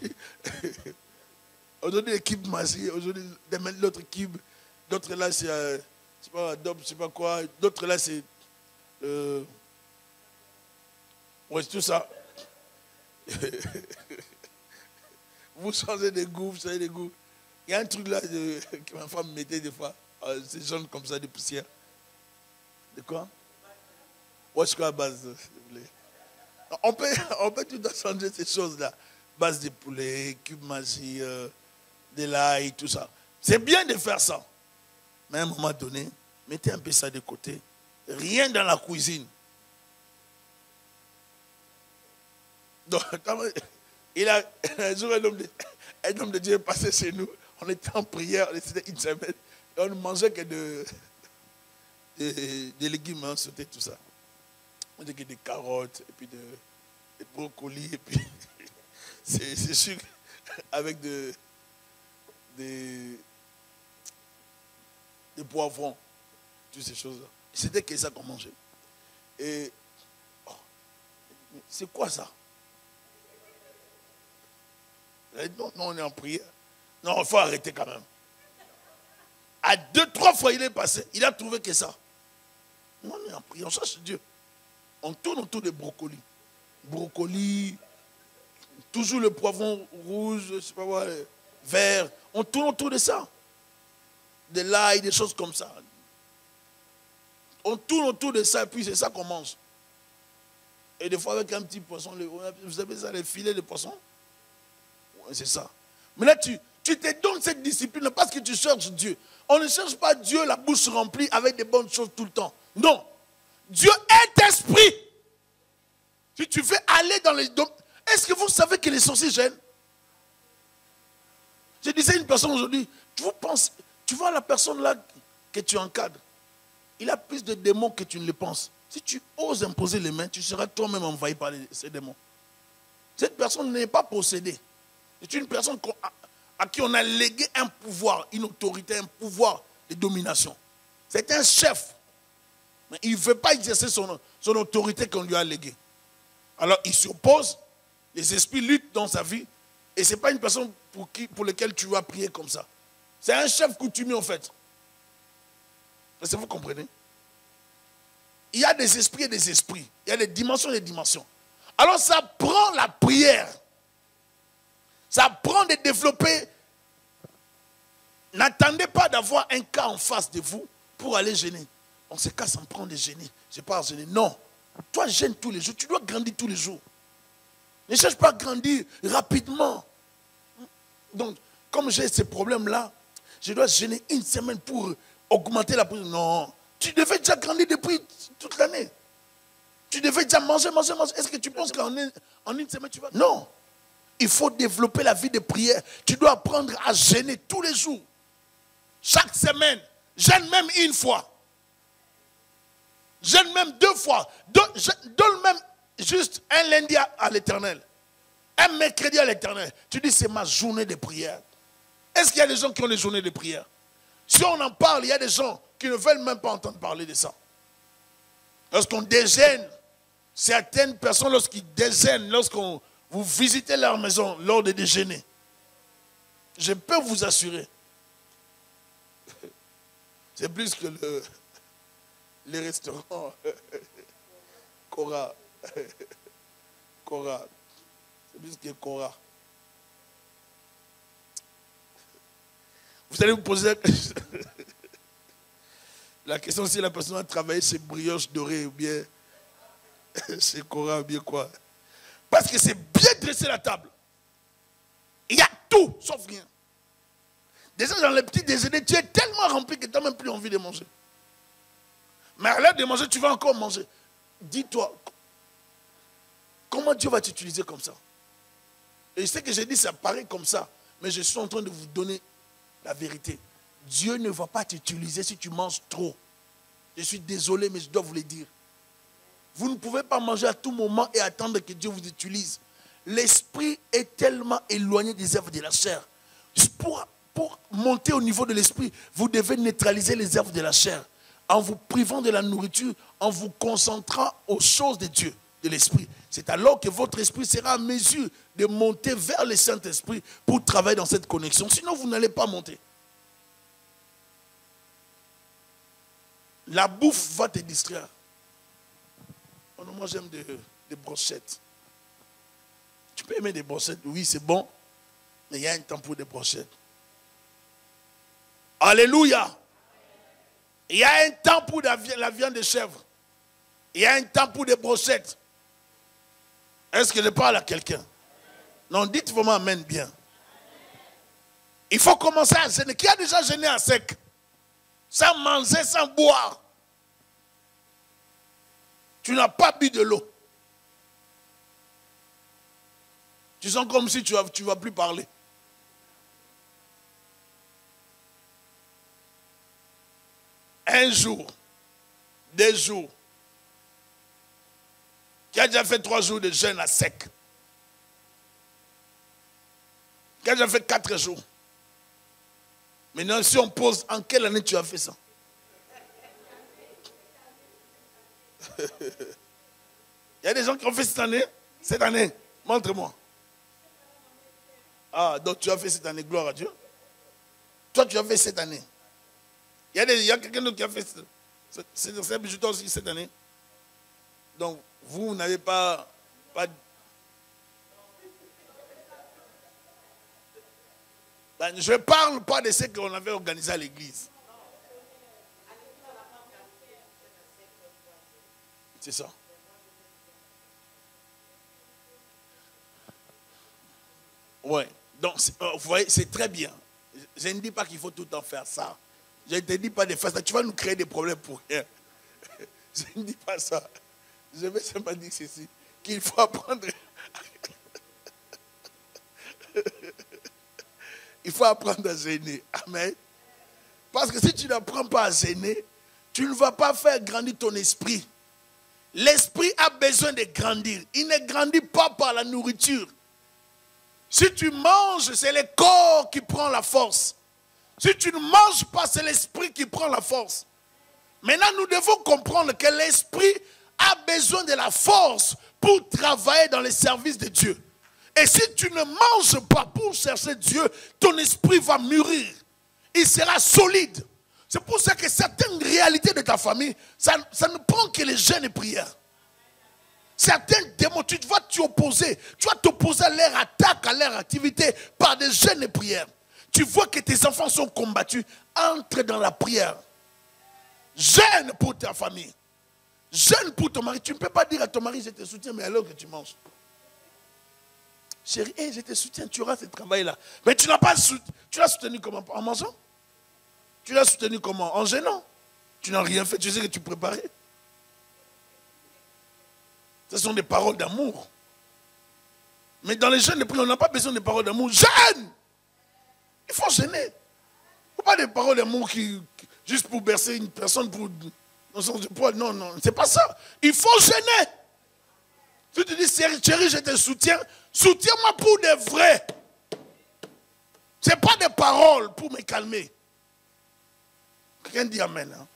Aujourd'hui l'équipe Mazie, aujourd'hui l'autre équipe, d'autres là c'est pas Adobe, je sais pas quoi, d'autres là c'est ouais, c'est tout ça. Vous changez de goût, vous changez de goût. Il y a un truc là que ma femme mettait des fois. C'est jaune comme ça, des poussières. De quoi? Ouais, je crois à base, s'il vous plaît. On peut tout changer ces choses-là. Base de poulet, cube magie, de l'ail, tout ça. C'est bien de faire ça. Mais à un moment donné, mettez un peu ça de côté. Rien dans la cuisine. Donc, un jour, un homme de Dieu est passé chez nous. On était en prière, c'était une semaine. Et on ne mangeait que des légumes, hein, sautés, tout ça. On mangeait que des carottes, et puis des brocolis, et puis c'est sûr, avec des poivrons, toutes ces choses-là. C'était que ça qu'on mangeait. Et c'est quoi ça? Non, on est en prière. Non, il faut arrêter quand même. À 2-3 fois, il est passé. Il a trouvé que ça. Non, on est en prière. On cherche Dieu. On tourne autour des brocolis. Brocolis, toujours le poivron rouge, je sais pas quoi, vert. On tourne autour de ça. De l'ail, des choses comme ça. On tourne autour de ça et puis c'est ça qu'on mange. Et des fois avec un petit poisson, vous avez ça, les filets de poisson? Ouais, c'est ça. Mais là, tu te donnes cette discipline parce que tu cherches Dieu. On ne cherche pas Dieu la bouche remplie avec des bonnes choses tout le temps. Non. Dieu est esprit. Si tu veux aller dans les domaines... Est-ce que vous savez que les sorciers gênent? Je disais à une personne aujourd'hui, tu vois la personne là que tu encadres, il a plus de démons que tu ne le penses. Si tu oses imposer les mains, tu seras toi-même envahi par ces démons. Cette personne n'est pas possédée. C'est une personne à qui on a légué un pouvoir, une autorité, un pouvoir de domination. C'est un chef. Mais il ne veut pas exercer son autorité qu'on lui a léguée. Alors il s'oppose, les esprits luttent dans sa vie, et ce n'est pas une personne pour laquelle tu vas prier comme ça. C'est un chef coutumier en fait. Est-ce que vous comprenez? Il y a des esprits et des esprits. Il y a des dimensions et des dimensions. Alors ça prend la prière. Ça prend de développer. N'attendez pas d'avoir un cas en face de vous pour aller gêner. En ce cas, ça me prend de gêner. Je ne vais pas gêner. Non. Toi, gêne tous les jours. Tu dois grandir tous les jours. Ne cherche pas à grandir rapidement. Donc, comme j'ai ces problèmes-là, je dois gêner une semaine pour augmenter la prière. Non. Tu devais déjà grandir depuis toute l'année. Tu devais déjà manger. Est-ce que tu penses qu'en une semaine, tu vas... Non. Il faut développer la vie de prière. Tu dois apprendre à jeûner tous les jours. Chaque semaine. Jeûne même une fois. Jeûne même 2 fois. Donne même juste un lundi à l'Éternel. Un mercredi à l'Éternel. Tu dis, c'est ma journée de prière. Est-ce qu'il y a des gens qui ont des journées de prière? Si on en parle, il y a des gens qui ne veulent même pas entendre parler de ça. Lorsqu'on déjeune, certaines personnes, lorsqu'ils déjeunent, lorsqu'on vous visitez leur maison lors des déjeuners, je peux vous assurer, c'est plus que les restaurants qu'aura Cora. C'est plus que Cora. Vous allez vous poser la question si la personne a travaillé chez Brioche Dorée ou bien chez Cora ou bien quoi. Parce que c'est bien dressé la table. Il y a tout, sauf rien. Déjà dans les petits déjeuners, tu es tellement rempli que tu n'as même plus envie de manger. Mais à l'heure de manger, tu vas encore manger. Dis-toi, comment Dieu va t'utiliser comme ça? Et je sais que j'ai dit ça paraît comme ça, mais je suis en train de vous donner la vérité. Dieu ne va pas t'utiliser si tu manges trop. Je suis désolé, mais je dois vous le dire. Vous ne pouvez pas manger à tout moment et attendre que Dieu vous utilise. L'esprit est tellement éloigné des œuvres de la chair. Pour monter au niveau de l'esprit, vous devez neutraliser les œuvres de la chair. En vous privant de la nourriture, en vous concentrant aux choses de Dieu, de l'esprit. C'est alors que votre esprit sera en mesure de monter vers le Saint-Esprit pour travailler dans cette connexion. Sinon, vous n'allez pas monter. La bouffe va te distraire. Oh non, moi, j'aime des brochettes. Tu peux aimer des brochettes, oui, c'est bon, mais il y a un temps pour des brochettes. Alléluia. Il y a un temps pour la viande de chèvre. Il y a un temps pour des brochettes. Est-ce que je parle à quelqu'un? Non, dites vraiment amen bien. Il faut commencer à jeûner. Qui a déjà jeûné à sec? Sans manger, sans boire. Tu n'as pas bu de l'eau. Tu sens comme si tu ne vas plus parler. Un jour, 2 jours. Qui a déjà fait 3 jours de jeûne à sec? Qui a déjà fait 4 jours? Maintenant, si on pose, en quelle année tu as fait ça? Il y a des gens qui ont fait cette année. Cette année, montre-moi. Ah, donc tu as fait cette année, gloire à Dieu. Toi, tu as fait cette année. Il y a quelqu'un d'autre qui a fait cette bijouterie aussi cette année. Donc, vous n'avez pas... je ne parle pas de ce qu'on avait organisé à l'église. C'est ça. Oui. Donc, vous voyez, c'est très bien. Je ne dis pas qu'il faut tout le temps faire ça. Je ne te dis pas de faire ça. Tu vas nous créer des problèmes pour rien. Je ne dis pas ça. Je vais seulement dire ceci. Qu'il faut apprendre. Il faut apprendre à gêner. Amen. Parce que si tu n'apprends pas à gêner, tu ne vas pas faire grandir ton esprit. L'esprit a besoin de grandir. Il ne grandit pas par la nourriture. Si tu manges, c'est le corps qui prend la force. Si tu ne manges pas, c'est l'esprit qui prend la force. Maintenant, nous devons comprendre que l'esprit a besoin de la force pour travailler dans les services de Dieu. Et si tu ne manges pas pour chercher Dieu, ton esprit va mûrir. Il sera solide. C'est pour ça que certaines réalités de ta famille, ça ne prend que les jeûnes et prières. Certains démons, tu vas t'opposer. Tu vas t'opposer à leur attaque, à leur activité par des jeûnes et prières. Tu vois que tes enfants sont combattus. Entre dans la prière. Jeûne pour ta famille. Jeûne pour ton mari. Tu ne peux pas dire à ton mari, je te soutiens, mais alors que tu manges. Chérie, je te soutiens, tu auras ce travail-là. Mais tu n'as pas tu l'as soutenu comment? En mangeant? Tu l'as soutenu comment? En gênant? Tu n'as rien fait, tu sais que tu préparais. Ce sont des paroles d'amour. Mais dans les jeûnes, on n'a pas besoin de paroles d'amour. Jeûne! Il faut gêner. Il ne faut pas des paroles d'amour juste pour bercer une personne pour, dans le sens du poids. Non, non, c'est pas ça. Il faut gêner. Tu te dis, chérie, je te soutiens. Soutiens-moi pour de vrai. Ce n'est pas des paroles pour me calmer. Quelqu'un dit amen. Hein?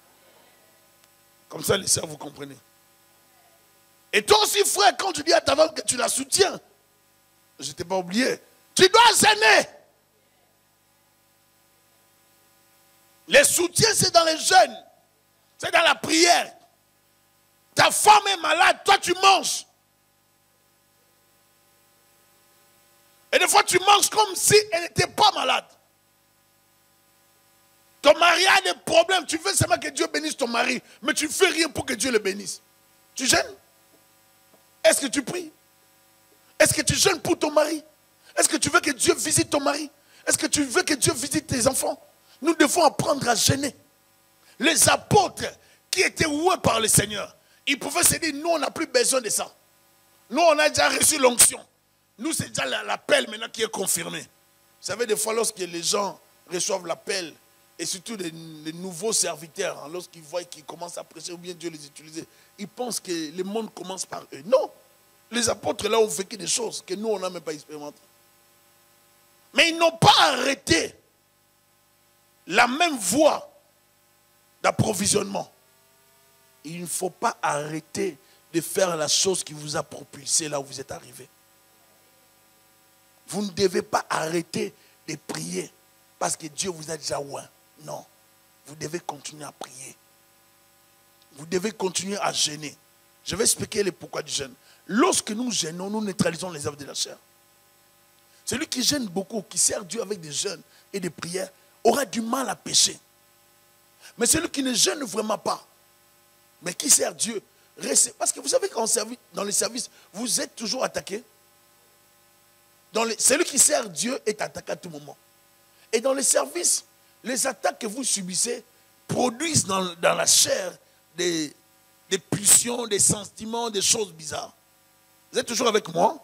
Comme ça, les sœurs, vous comprenez. Et toi aussi, frère, quand tu dis à ta femme que tu la soutiens, je ne t'ai pas oublié, tu dois gêner. Les soutiens, c'est dans les jeûnes. C'est dans la prière. Ta femme est malade, toi tu manges. Et des fois, tu manges comme si elle n'était pas malade. Ton mari a des problèmes. Tu veux seulement que Dieu bénisse ton mari, mais tu ne fais rien pour que Dieu le bénisse. Tu jeûnes? Est-ce que tu pries? Est-ce que tu jeûnes pour ton mari? Est-ce que tu veux que Dieu visite ton mari? Est-ce que tu veux que Dieu visite tes enfants? Nous devons apprendre à jeûner. Les apôtres qui étaient oués par le Seigneur, ils pouvaient se dire, nous on n'a plus besoin de ça. Nous on a déjà reçu l'onction. Nous c'est déjà l'appel maintenant qui est confirmé. Vous savez, des fois lorsque les gens reçoivent l'appel, et surtout les nouveaux serviteurs, hein, lorsqu'ils voient qu'ils commencent à prêcher ou bien Dieu les utilise, ils pensent que le monde commence par eux. Non, les apôtres là ont vécu des choses que nous on n'a même pas expérimentées. Mais ils n'ont pas arrêté la même voie d'approvisionnement. Il ne faut pas arrêter de faire la chose qui vous a propulsé là où vous êtes arrivé. Vous ne devez pas arrêter de prier parce que Dieu vous a déjà oint. Non, vous devez continuer à prier. Vous devez continuer à jeûner. Je vais expliquer le pourquoi du jeûne. Lorsque nous jeûnons, nous neutralisons les œuvres de la chair. Celui qui jeûne beaucoup, qui sert Dieu avec des jeûnes et des prières, aura du mal à pécher. Mais celui qui ne jeûne vraiment pas, mais qui sert Dieu, parce que vous savez qu'en service, dans les services, vous êtes toujours attaqué. Celui qui sert Dieu est attaqué à tout moment. Et dans les services, les attaques que vous subissez produisent dans la chair des pulsions, des sentiments, des choses bizarres. Vous êtes toujours avec moi?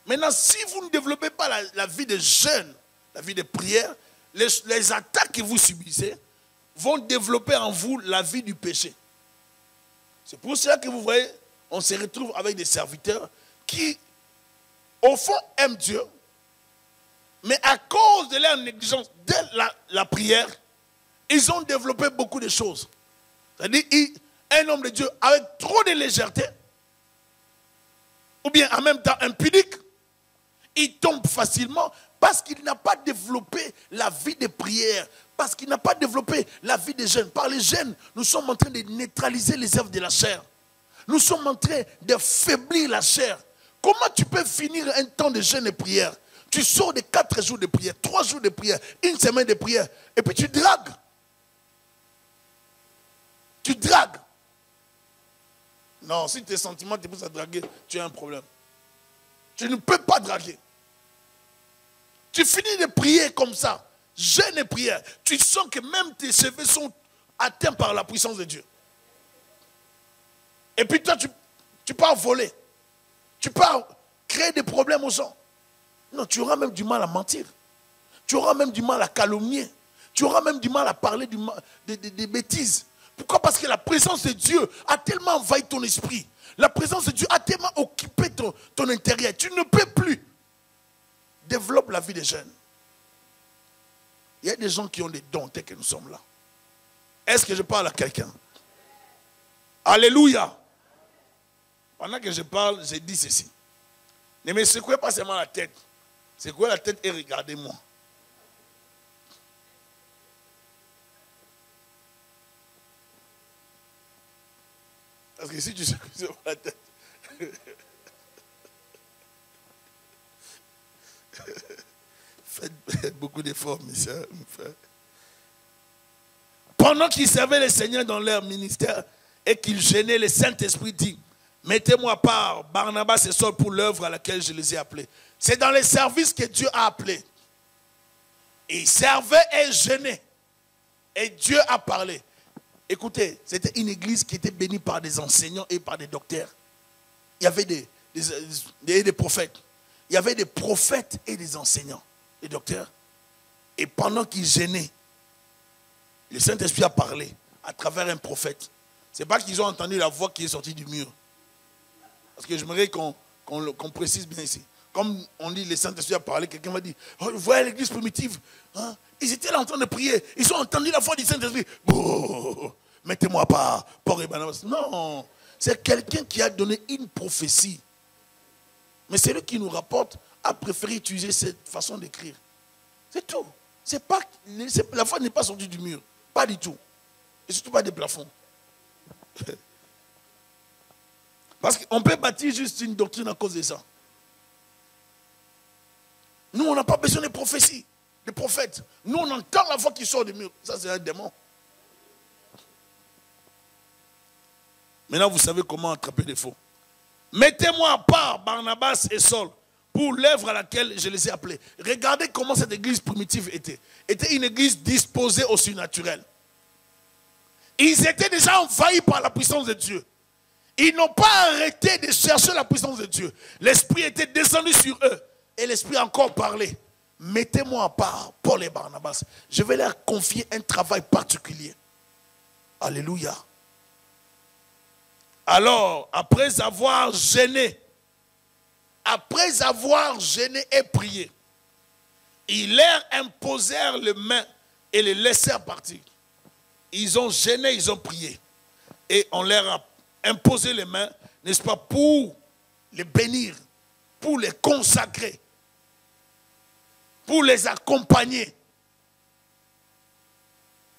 Maintenant, si vous ne développez pas la vie de jeûne, la vie de prière, les attaques que vous subissez vont développer en vous la vie du péché. C'est pour cela que vous voyez, on se retrouve avec des serviteurs qui, au fond, aiment Dieu, mais à cause de leur négligence de la prière, ils ont développé beaucoup de choses. C'est-à-dire, un homme de Dieu avec trop de légèreté, ou bien en même temps impudique, il tombe facilement parce qu'il n'a pas développé la vie de prière, parce qu'il n'a pas développé la vie de jeûne. Par les jeûnes, nous sommes en train de neutraliser les œuvres de la chair. Nous sommes en train de faiblir la chair. Comment tu peux finir un temps de jeûne et prière? Tu sors de 4 jours de prière, 3 jours de prière, 1 semaine de prière, et puis tu dragues. Tu dragues. Non, si tes sentiments te poussent à draguer, tu as un problème. Tu ne peux pas draguer. Tu finis de prier comme ça, jeûne et prière. Tu sens que même tes cheveux sont atteints par la puissance de Dieu. Et puis toi, tu pars voler. Tu pars créer des problèmes aux gens. Non, tu auras même du mal à mentir. Tu auras même du mal à calomnier. Tu auras même du mal à parler des bêtises. Pourquoi? Parce que la présence de Dieu a tellement envahi ton esprit. La présence de Dieu a tellement occupé ton intérieur. Tu ne peux plus. Développe la vie des jeunes. Il y a des gens qui ont des dons tels que nous sommes là. Est-ce que je parle à quelqu'un? Alléluia. Pendant que je parle, j'ai dit ceci. Ne me secouez pas seulement la tête. Secouez la tête et regardez-moi. Parce que si tu secoues la tête, faites beaucoup d'efforts, mes soeurs, mes frères. Pendant qu'ils servaient le Seigneur dans leur ministère et qu'ils gênaient, le Saint-Esprit dit, mettez-moi à part Barnabas et Saul pour l'œuvre à laquelle je les ai appelés. C'est dans les services que Dieu a appelé. Ils servaient et gênaient. Et Dieu a parlé. Écoutez, c'était une église qui était bénie par des enseignants et par des docteurs. Il y avait des prophètes. Il y avait des prophètes et des enseignants, des docteurs. Et pendant qu'ils gênaient, le Saint-Esprit a parlé à travers un prophète. Ce n'est pas qu'ils ont entendu la voix qui est sortie du mur. Parce que j'aimerais qu'on précise bien ici. Comme on dit, le Saint-Esprit a parlé, quelqu'un m'a dit, oh, vous voyez l'église primitive, hein? Ils étaient là en train de prier, ils ont entendu la voix du Saint-Esprit. Oh, mettez-moi à part, Paul et Barnabas. Non, c'est quelqu'un qui a donné une prophétie. Mais celui qui nous rapporte a préféré utiliser cette façon d'écrire. C'est tout. La foi n'est pas sortie du mur. Pas du tout. Et surtout pas des plafonds. Parce qu'on peut bâtir juste une doctrine à cause de ça. Nous, on n'a pas besoin de prophéties, de prophètes. Nous, on entend la voix qui sort du mur. Ça, c'est un démon. Maintenant, vous savez comment attraper les faux. Mettez-moi à part Barnabas et Saul pour l'œuvre à laquelle je les ai appelés. Regardez comment cette église primitive était. Était une église disposée au surnaturel. Ils étaient déjà envahis par la puissance de Dieu. Ils n'ont pas arrêté de chercher la puissance de Dieu. L'Esprit était descendu sur eux. Et l'Esprit a encore parlé. Mettez-moi à part Paul et Barnabas. Je vais leur confier un travail particulier. Alléluia. Alors, après avoir gêné et prié, ils leur imposèrent les mains et les laissèrent partir. Ils ont gêné, ils ont prié. Et on leur a imposé les mains, n'est-ce pas, pour les bénir, pour les consacrer, pour les accompagner.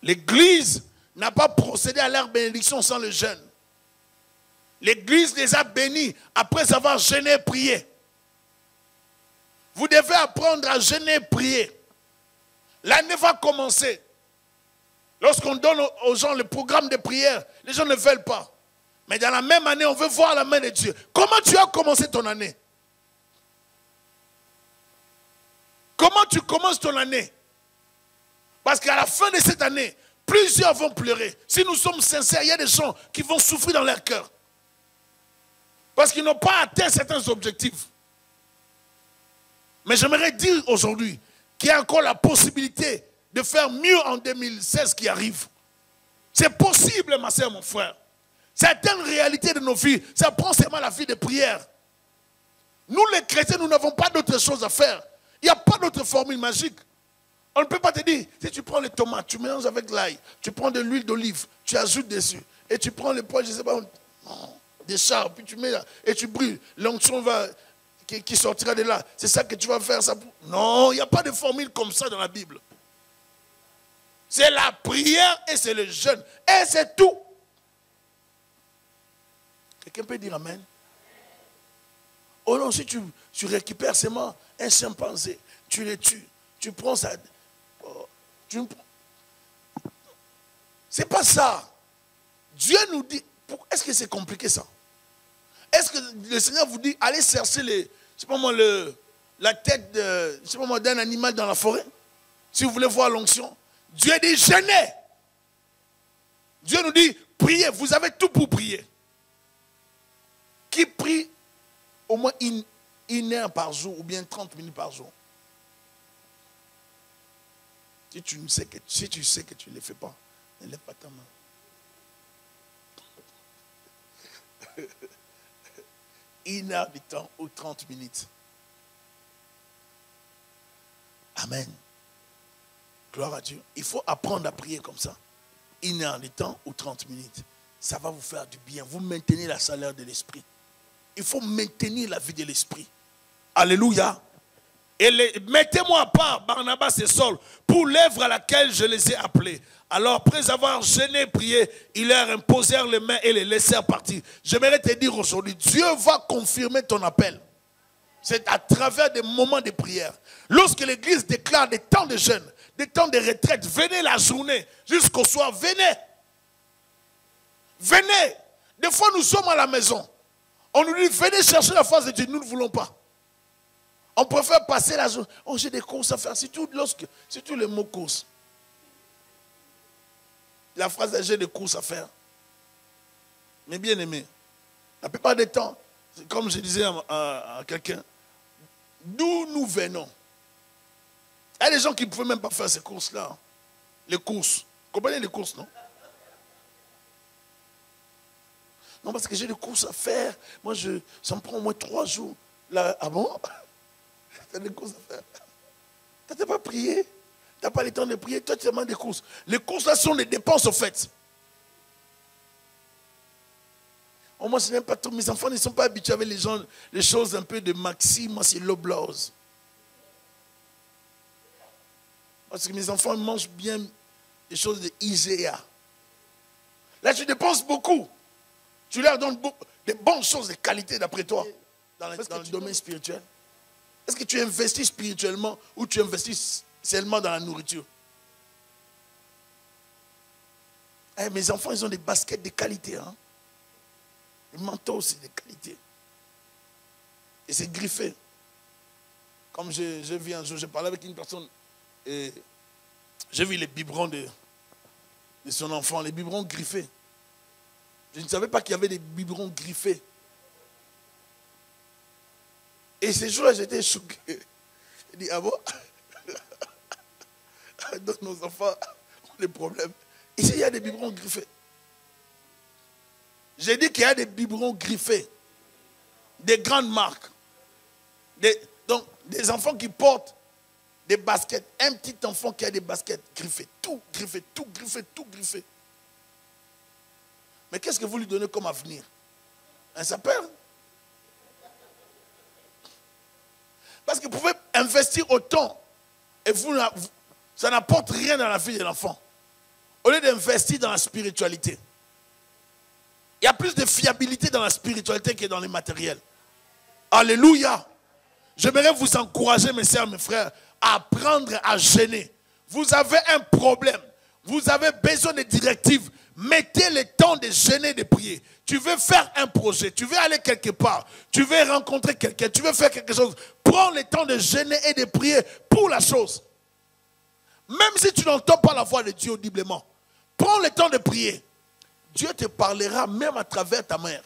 L'Église n'a pas procédé à leur bénédiction sans le jeûne. L'Église les a bénis après avoir jeûné et prié. Vous devez apprendre à jeûner et prier. L'année va commencer. Lorsqu'on donne aux gens le programme de prière, les gens ne veulent pas. Mais dans la même année, on veut voir la main de Dieu. Comment tu as commencé ton année? Comment tu commences ton année? Parce qu'à la fin de cette année, plusieurs vont pleurer. Si nous sommes sincères, il y a des gens qui vont souffrir dans leur cœur. Parce qu'ils n'ont pas atteint certains objectifs. Mais j'aimerais dire aujourd'hui qu'il y a encore la possibilité de faire mieux en 2016 qui arrive. C'est possible, ma soeur, mon frère. Certaines réalités de nos vies, ça prend seulement la vie de prière. Nous, les chrétiens, nous n'avons pas d'autre chose à faire. Il n'y a pas d'autre formule magique. On ne peut pas te dire, si tu prends les tomates, tu mélanges avec l'ail, tu prends de l'huile d'olive, tu ajoutes dessus, et tu prends les pois, je ne sais pas, des chars, puis tu mets là, et tu brûles. L'onction qui sortira de là. C'est ça que tu vas faire. Ça. Non, il n'y a pas de formule comme ça dans la Bible. C'est la prière et c'est le jeûne. Et c'est tout. Quelqu'un peut dire amen? Oh non, si tu récupères seulement un chimpanzé, tu le tues, tu prends ça. C'est pas ça. Dieu nous dit, est-ce que c'est compliqué ça? Est-ce que le Seigneur vous dit, allez chercher la tête d'un animal dans la forêt? Si vous voulez voir l'onction. Dieu dit, jeûnez. Dieu nous dit, priez, vous avez tout pour prier. Qui prie au moins une heure par jour ou bien 30 minutes par jour? Si tu sais que tu ne le fais pas, ne lève pas ta main. Une heure de temps ou 30 minutes. Amen. Gloire à Dieu. Il faut apprendre à prier comme ça. Une heure de temps ou 30 minutes. Ça va vous faire du bien. Vous maintenez la chaleur de l'esprit. Il faut maintenir la vie de l'esprit. Alléluia. Et mettez-moi à part Barnabas et Saul pour l'œuvre à laquelle je les ai appelés. Alors, après avoir jeûné et prié, ils leur imposèrent les mains et les laissèrent partir. J'aimerais te dire aujourd'hui, Dieu va confirmer ton appel. C'est à travers des moments de prière. Lorsque l'Église déclare des temps de jeûne, des temps de retraite, venez la journée jusqu'au soir, venez. Venez. Des fois, nous sommes à la maison. On nous dit, venez chercher la face de Dieu. Nous ne voulons pas. On préfère passer la journée. Oh, j'ai des courses à faire. Surtout le mot course. La phrase j'ai des courses à faire. Mais bien aimé, la plupart des temps, comme je disais à quelqu'un, d'où nous venons. Il y a des gens qui ne pouvaient même pas faire ces courses-là. Les courses. Vous comprenez les courses, non? Non, parce que j'ai des courses à faire. Moi, ça me prend au moins 3 jours. Là, ah bon? Tu as des courses à faire. Tu n'as pas prié. Tu n'as pas le temps de prier. Toi, tu demandes des courses. Les courses, là, sont des dépenses, au fait. Oh, moi, je n'aime pas trop. Mes enfants ne sont pas habitués avec les choses un peu de maxi. Moi, c'est Loblaws. Parce que mes enfants mangent bien des choses de IGA. Là, tu dépenses beaucoup. Tu leur donnes des bonnes choses de qualité d'après toi. Dans le domaine spirituel. Est-ce que tu investis spirituellement ou tu investis seulement dans la nourriture? Eh, mes enfants, ils ont des baskets de qualité. Hein? Les manteaux aussi de qualité. Et c'est griffé. Comme je vis un jour, je parlais avec une personne et j'ai vu les biberons de son enfant, les biberons griffés. Je ne savais pas qu'il y avait des biberons griffés. Et ces jours-là, j'étais choqué. J'ai dit, ah bon? Donc nos enfants ont des problèmes. Ici, il y a des biberons griffés. J'ai dit qu'il y a des biberons griffés. Des grandes marques. Donc, des enfants qui portent des baskets. Un petit enfant qui a des baskets griffées. Tout griffé, tout griffé, tout griffé. Mais qu'est-ce que vous lui donnez comme avenir? Un sapin? Parce que vous pouvez investir autant et ça n'apporte rien dans la vie de l'enfant. Au lieu d'investir dans la spiritualité. Il y a plus de fiabilité dans la spiritualité que dans les matériels. Alléluia. J'aimerais vous encourager, mes sœurs, mes frères, à apprendre à jeûner. Vous avez un problème. Vous avez besoin de directives. Mettez le temps de jeûner et de prier. Tu veux faire un projet, tu veux aller quelque part, tu veux rencontrer quelqu'un, tu veux faire quelque chose. Prends le temps de jeûner et de prier pour la chose. Même si tu n'entends pas la voix de Dieu audiblement, prends le temps de prier. Dieu te parlera même à travers ta mère.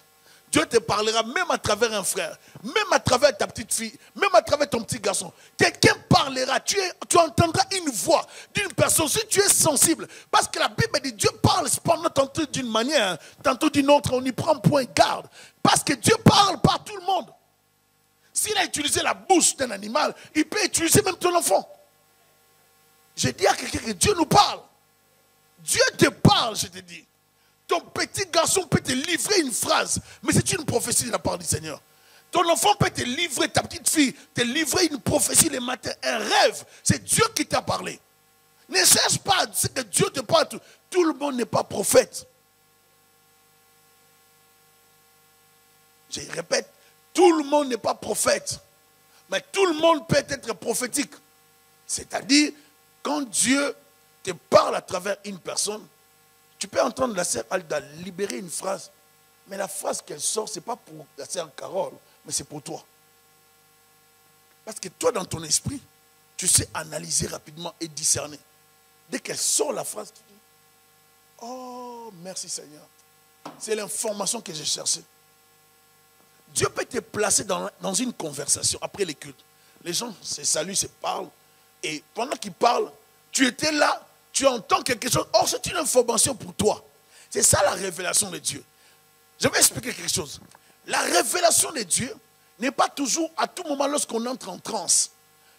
Dieu te parlera même à travers un frère, même à travers ta petite fille, même à travers ton petit garçon. Quelqu'un parlera, tu entendras une voix d'une personne, si tu es sensible. Parce que la Bible dit, Dieu parle cependant tantôt d'une manière, tantôt d'une autre, on y prend point garde. Parce que Dieu parle par tout le monde. S'il a utilisé la bouche d'un animal, il peut utiliser même ton enfant. J'ai dit à quelqu'un que Dieu nous parle. Dieu te parle, je te dis. Ton petit garçon peut te livrer une phrase, mais c'est une prophétie de la part du Seigneur. Ton enfant peut te livrer, ta petite fille, te livrer une prophétie le matin, un rêve. C'est Dieu qui t'a parlé. Ne cherche pas, c'est que Dieu te parle. Tout le monde n'est pas prophète. Je répète, tout le monde n'est pas prophète. Mais tout le monde peut être prophétique. C'est-à-dire, quand Dieu te parle à travers une personne, tu peux entendre la sœur Alda libérer une phrase, mais la phrase qu'elle sort, ce n'est pas pour la sœur Carole, mais c'est pour toi. Parce que toi, dans ton esprit, tu sais analyser rapidement et discerner. Dès qu'elle sort la phrase, tu dis, oh, merci Seigneur. C'est l'information que j'ai cherchée. Dieu peut te placer dans une conversation après les cultes. Les gens se saluent, se parlent, et pendant qu'ils parlent, tu étais là, tu entends quelque chose. Or, c'est une information pour toi. C'est ça la révélation de Dieu. Je vais expliquer quelque chose. La révélation de Dieu n'est pas toujours à tout moment lorsqu'on entre en transe.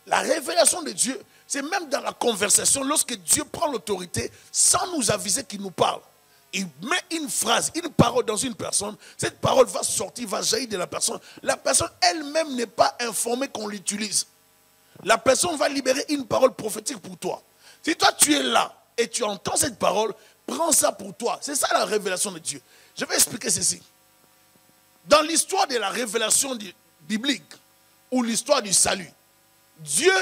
La révélation de Dieu, c'est même dans la conversation, lorsque Dieu prend l'autorité sans nous aviser qu'il nous parle. Il met une phrase, une parole dans une personne. Cette parole va sortir, va jaillir de la personne. La personne elle-même n'est pas informée qu'on l'utilise. La personne va libérer une parole prophétique pour toi. Si toi tu es là et tu entends cette parole, prends ça pour toi. C'est ça la révélation de Dieu. Je vais expliquer ceci. Dans l'histoire de la révélation biblique ou l'histoire du salut, Dieu,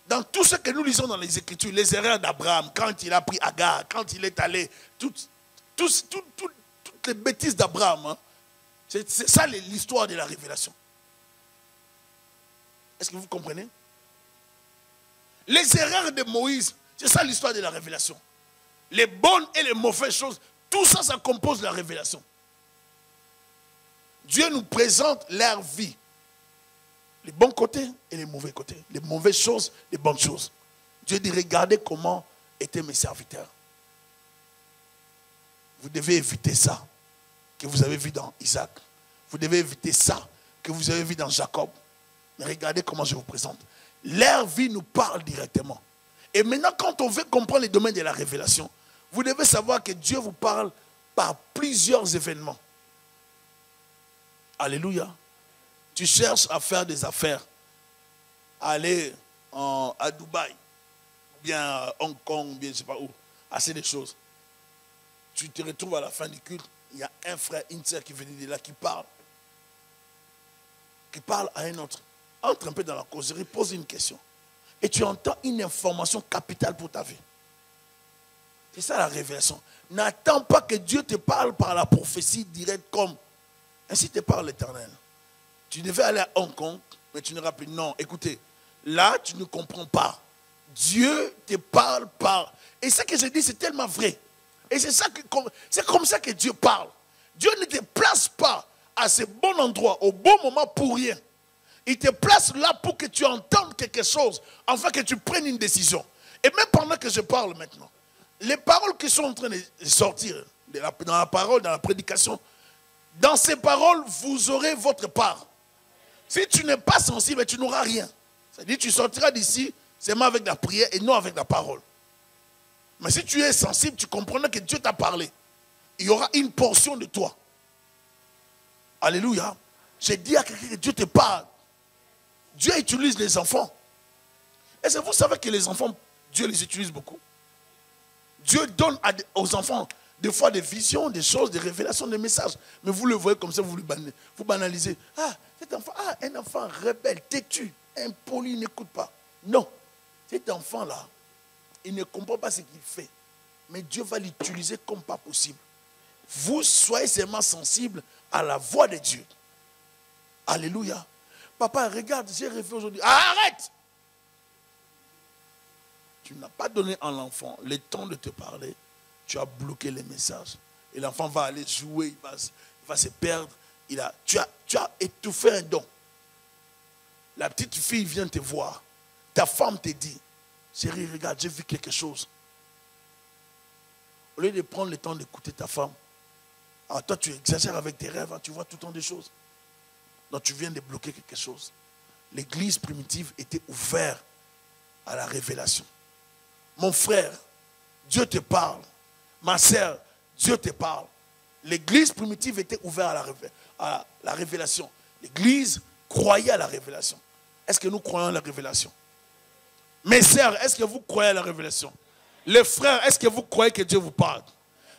dans tout ce que nous lisons dans les Écritures, les erreurs d'Abraham, quand il a pris Agar, quand il est allé, toutes les bêtises d'Abraham, hein, c'est ça l'histoire de la révélation. Est-ce que vous comprenez? Les erreurs de Moïse, c'est ça l'histoire de la révélation. Les bonnes et les mauvaises choses, tout ça, ça compose la révélation. Dieu nous présente leur vie. Les bons côtés et les mauvais côtés. Les mauvaises choses, les bonnes choses. Dieu dit, regardez comment étaient mes serviteurs. Vous devez éviter ça que vous avez vu dans Isaac. Vous devez éviter ça que vous avez vu dans Jacob. Mais regardez comment je vous présente. Leur vie nous parle directement. Et maintenant, quand on veut comprendre les domaines de la révélation, vous devez savoir que Dieu vous parle par plusieurs événements. Alléluia. Tu cherches à faire des affaires, à aller à Dubaï, ou bien à Hong Kong, ou bien je ne sais pas où, assez de choses. Tu te retrouves à la fin du culte, il y a un frère, une sœur qui venait de là, qui parle à un autre. entre un peu dans la causerie, pose une question. Et tu entends une information capitale pour ta vie. C'est ça la révélation. N'attends pas que Dieu te parle par la prophétie directe comme ainsi te parle l'Éternel. Tu devais aller à Hong Kong, mais tu ne rappelles plus. Non, écoutez, là tu ne comprends pas. Dieu te parle par... Et ce que je dis, c'est tellement vrai. Et c'est comme ça que Dieu parle. Dieu ne te place pas à ce bon endroit, au bon moment pour rien. Il te place là pour que tu entendes quelque chose, afin que tu prennes une décision. Et même pendant que je parle maintenant, les paroles qui sont en train de sortir dans la parole, dans la prédication, dans ces paroles, vous aurez votre part. Si tu n'es pas sensible, tu n'auras rien. C'est-à-dire que tu sortiras d'ici seulement avec la prière et non avec la parole. Mais si tu es sensible, tu comprendras que Dieu t'a parlé. Il y aura une portion de toi. Alléluia. J'ai dit à quelqu'un que Dieu te parle. Dieu utilise les enfants. Est-ce que vous savez que les enfants, Dieu les utilise beaucoup? Dieu donne aux enfants des fois des visions, des choses, des révélations, des messages. Mais vous le voyez comme ça, vous banalisez. Ah, cet enfant, un enfant rebelle, têtu, impoli, il n'écoute pas. Non, cet enfant-là, il ne comprend pas ce qu'il fait. Mais Dieu va l'utiliser comme pas possible. Vous soyez seulement sensible à la voix de Dieu. Alléluia. Papa, regarde, j'ai rêvé aujourd'hui. Arrête! Tu n'as pas donné à l'enfant le temps de te parler. Tu as bloqué les messages. Et l'enfant va aller jouer, il va se perdre. Tu as étouffé un don. La petite fille vient te voir. Ta femme te dit, chérie, regarde, j'ai vu quelque chose. Au lieu de prendre le temps d'écouter ta femme, alors toi tu exagères avec tes rêves, hein, tu vois tout le temps des choses. Donc tu viens de bloquer quelque chose. L'église primitive était ouverte à la révélation. Mon frère, Dieu te parle. Ma sœur, Dieu te parle. L'église primitive était ouverte à la révélation. L'église croyait à la révélation. Est-ce que nous croyons à la révélation? Mes sœurs, est-ce que vous croyez à la révélation? Les frères, est-ce que vous croyez que Dieu vous parle?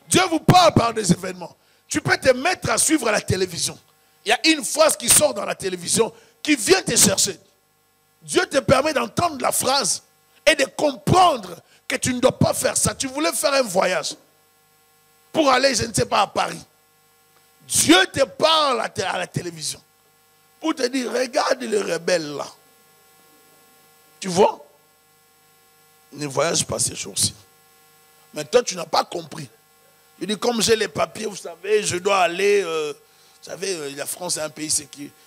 Dieu vous parle par des événements. Tu peux te mettre à suivre la télévision. Il y a une phrase qui sort dans la télévision qui vient te chercher. Dieu te permet d'entendre la phrase et de comprendre que tu ne dois pas faire ça. Tu voulais faire un voyage pour aller, je ne sais pas, à Paris. Dieu te parle à la télévision pour te dire, regarde les rebelles là. Tu vois? Ne voyage pas ces jours-ci. Mais toi, tu n'as pas compris. Il dit, comme j'ai les papiers, vous savez, je dois aller... vous savez, la France est un pays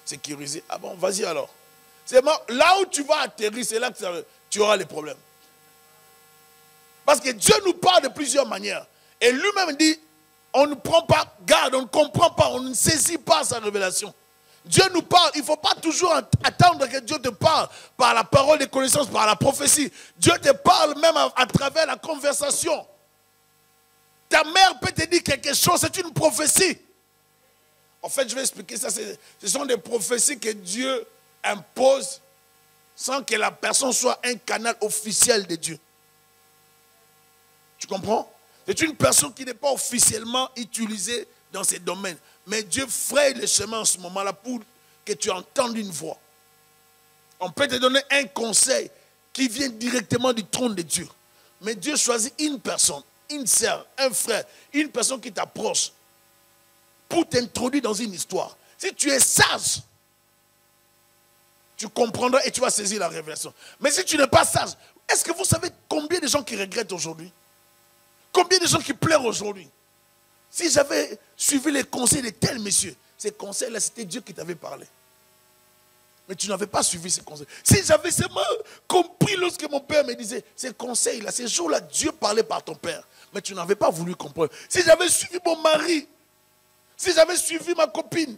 sécurisé. Ah bon, vas-y alors. C'est là où tu vas atterrir, c'est là que tu auras les problèmes. Parce que Dieu nous parle de plusieurs manières. Et lui-même dit, on ne prend pas garde, on ne comprend pas, on ne saisit pas sa révélation. Dieu nous parle, il ne faut pas toujours attendre que Dieu te parle par la parole des connaissances, par la prophétie. Dieu te parle même à travers la conversation. Ta mère peut te dire quelque chose, c'est une prophétie. En fait, je vais expliquer ça. Ce sont des prophéties que Dieu impose sans que la personne soit un canal officiel de Dieu. Tu comprends? C'est une personne qui n'est pas officiellement utilisée dans ces domaines. Mais Dieu fraye le chemin en ce moment-là pour que tu entendes une voix. On peut te donner un conseil qui vient directement du trône de Dieu. Mais Dieu choisit une personne, une sœur, un frère, une personne qui t'approche pour t'introduire dans une histoire. Si tu es sage, tu comprendras et tu vas saisir la révélation. Mais si tu n'es pas sage, est-ce que vous savez combien de gens qui regrettent aujourd'hui? Combien de gens qui pleurent aujourd'hui? Si j'avais suivi les conseils de tel monsieur, ces conseils-là, c'était Dieu qui t'avait parlé. Mais tu n'avais pas suivi ces conseils. Si j'avais seulement compris lorsque mon père me disait, ces conseils-là, ces jours-là, Dieu parlait par ton père. Mais tu n'avais pas voulu comprendre. Si j'avais suivi mon mari, si j'avais suivi ma copine,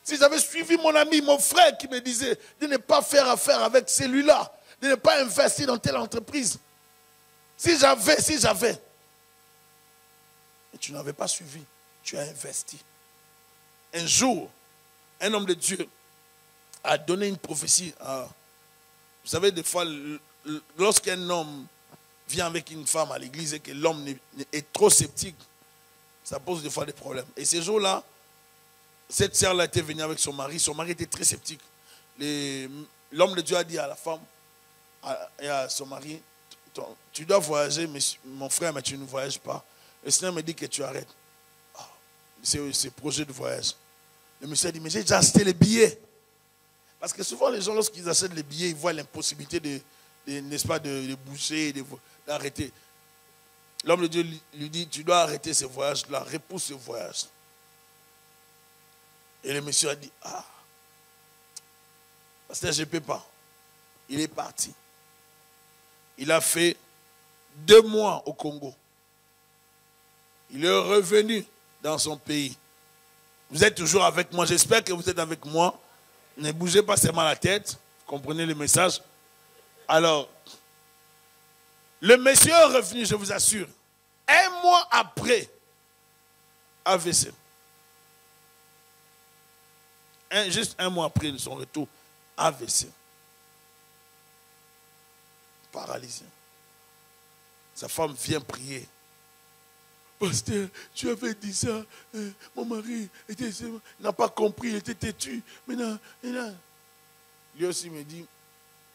si j'avais suivi mon ami, mon frère qui me disait de ne pas faire affaire avec celui-là, de ne pas investir dans telle entreprise. Si j'avais. Et tu n'avais pas suivi, tu as investi. Un jour, un homme de Dieu a donné une prophétie. Vous savez, des fois, lorsqu'un homme vient avec une femme à l'église et que l'homme est trop sceptique, ça pose des fois des problèmes. Et ces jours-là, cette sœur-là était venue avec son mari. Son mari était très sceptique. l'homme de Dieu a dit à la femme et à son mari, tu dois voyager, mais mon frère, mais tu ne voyages pas. Le Seigneur me dit que tu arrêtes. C'est projet de voyage. Le monsieur a dit, mais j'ai déjà acheté les billets. Parce que souvent, les gens, lorsqu'ils achètent les billets, ils voient l'impossibilité n'est-ce pas, de bouger, d'arrêter. L'homme de Dieu lui dit, tu dois arrêter ce voyage-là, repousse ce voyage. Et le monsieur a dit, pasteur, je ne peux pas. Il est parti. Il a fait 2 mois au Congo. Il est revenu dans son pays. Vous êtes toujours avec moi. J'espère que vous êtes avec moi. Ne bougez pas seulement la tête. Vous comprenez le message? Alors, le monsieur est revenu, je vous assure. 1 mois après, AVC. Juste 1 mois après son retour, AVC. Paralysé. Sa femme vient prier. Pasteur, tu avais dit ça. Mon mari n'a pas compris, il était têtu. Maintenant, lui aussi me dit,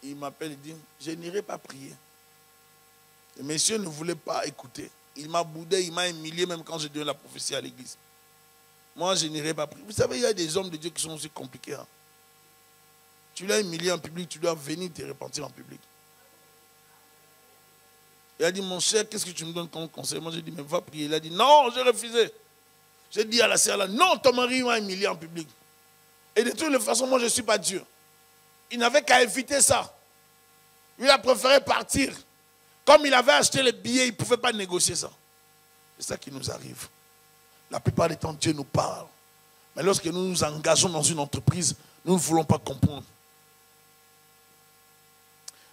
il m'appelle, il dit, je n'irai pas prier. Le monsieur ne voulait pas écouter. Il m'a boudé, il m'a humilié même quand j'ai donné la prophétie à l'église. Moi, je n'irai pas prier. Vous savez, il y a des hommes de Dieu qui sont aussi compliqués. Hein. Tu l'as humilié en public, tu dois venir te repentir en public. Il a dit, mon cher, qu'est-ce que tu me donnes comme conseil? Moi, j'ai dit, mais va prier. Il a dit, non, j'ai refusé. J'ai dit à la sœur là, non, ton mari m'a humilié en public. Et de toutes les façons, moi, je ne suis pas Dieu. Il n'avait qu'à éviter ça. Il a préféré partir. Comme il avait acheté les billets, il ne pouvait pas négocier ça. C'est ça qui nous arrive. La plupart des temps, Dieu nous parle. Mais lorsque nous nous engageons dans une entreprise, nous ne voulons pas comprendre.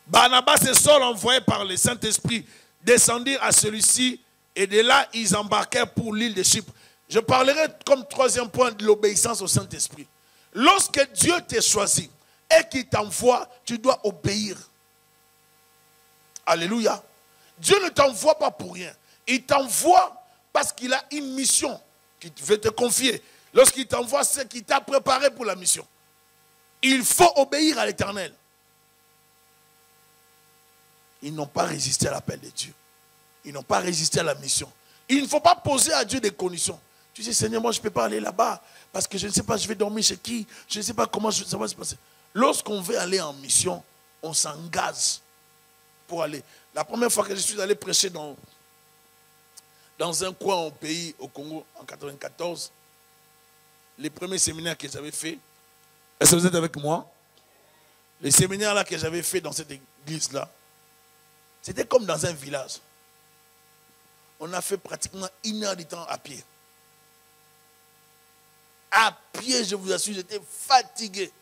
Barnabas et Saul, envoyés par le Saint-Esprit, descendirent à celui-ci et de là, ils embarquèrent pour l'île de Chypre. Je parlerai comme 3e point de l'obéissance au Saint-Esprit. Lorsque Dieu t'a choisi et qu'il t'envoie, tu dois obéir. Alléluia. Dieu ne t'envoie pas pour rien. Il t'envoie parce qu'il a une mission qu'il veut te confier. Lorsqu'il t'envoie, c'est qu'il t'a préparé pour la mission. Il faut obéir à l'Éternel. Ils n'ont pas résisté à l'appel de Dieu. Ils n'ont pas résisté à la mission. Il ne faut pas poser à Dieu des conditions. Tu dis, Seigneur, moi je ne peux pas aller là-bas parce que je ne sais pas, je vais dormir chez qui, je ne sais pas comment ça va se passer. Lorsqu'on veut aller en mission, on s'engage pour aller. La première fois que je suis allé prêcher dans un coin au pays, au Congo, en 1994, les premiers séminaires que j'avais fait, est-ce que vous êtes avec moi? Les séminaires là que j'avais fait dans cette église-là, c'était comme dans un village. On a fait pratiquement 1 heure de temps à pied. À pied, je vous assure, j'étais fatigué.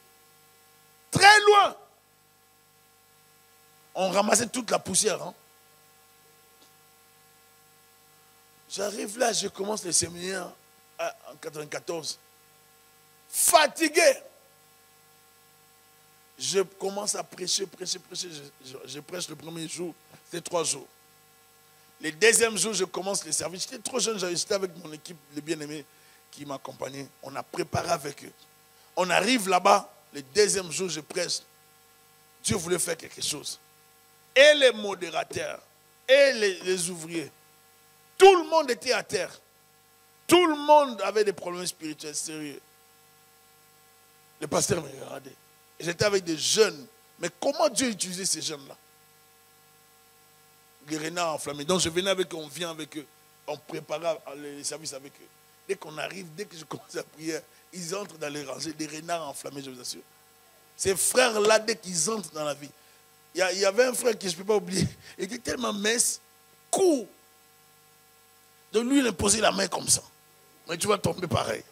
Très loin. On ramassait toute la poussière. Hein. J'arrive là, je commence le séminaire en 1994. Fatigué. Je commence à prêcher. Je prêche le premier jour, c'était 3 jours. Le deuxième jour, je commence le service. J'étais trop jeune, j'étais avec mon équipe, les bien-aimés qui m'accompagnaient. On a préparé avec eux. On arrive là-bas, le deuxième jour, je prêche. Dieu voulait faire quelque chose. Et les modérateurs, et les ouvriers, tout le monde était à terre. Tout le monde avait des problèmes spirituels sérieux. Le pasteur me regardait. J'étais avec des jeunes. Mais comment Dieu utilisait ces jeunes-là? Les renards enflammés. Donc je venais avec eux, on vient avec eux. On préparait les services avec eux. Dès qu'on arrive, dès que je commence à prier, ils entrent dans les rangées, des renards enflammés, je vous assure. Ces frères-là, dès qu'ils entrent dans la vie, il y avait un frère que je ne peux pas oublier. Il était tellement mince, court. Donc lui, il imposait la main comme ça. Mais tu vas tomber pareil.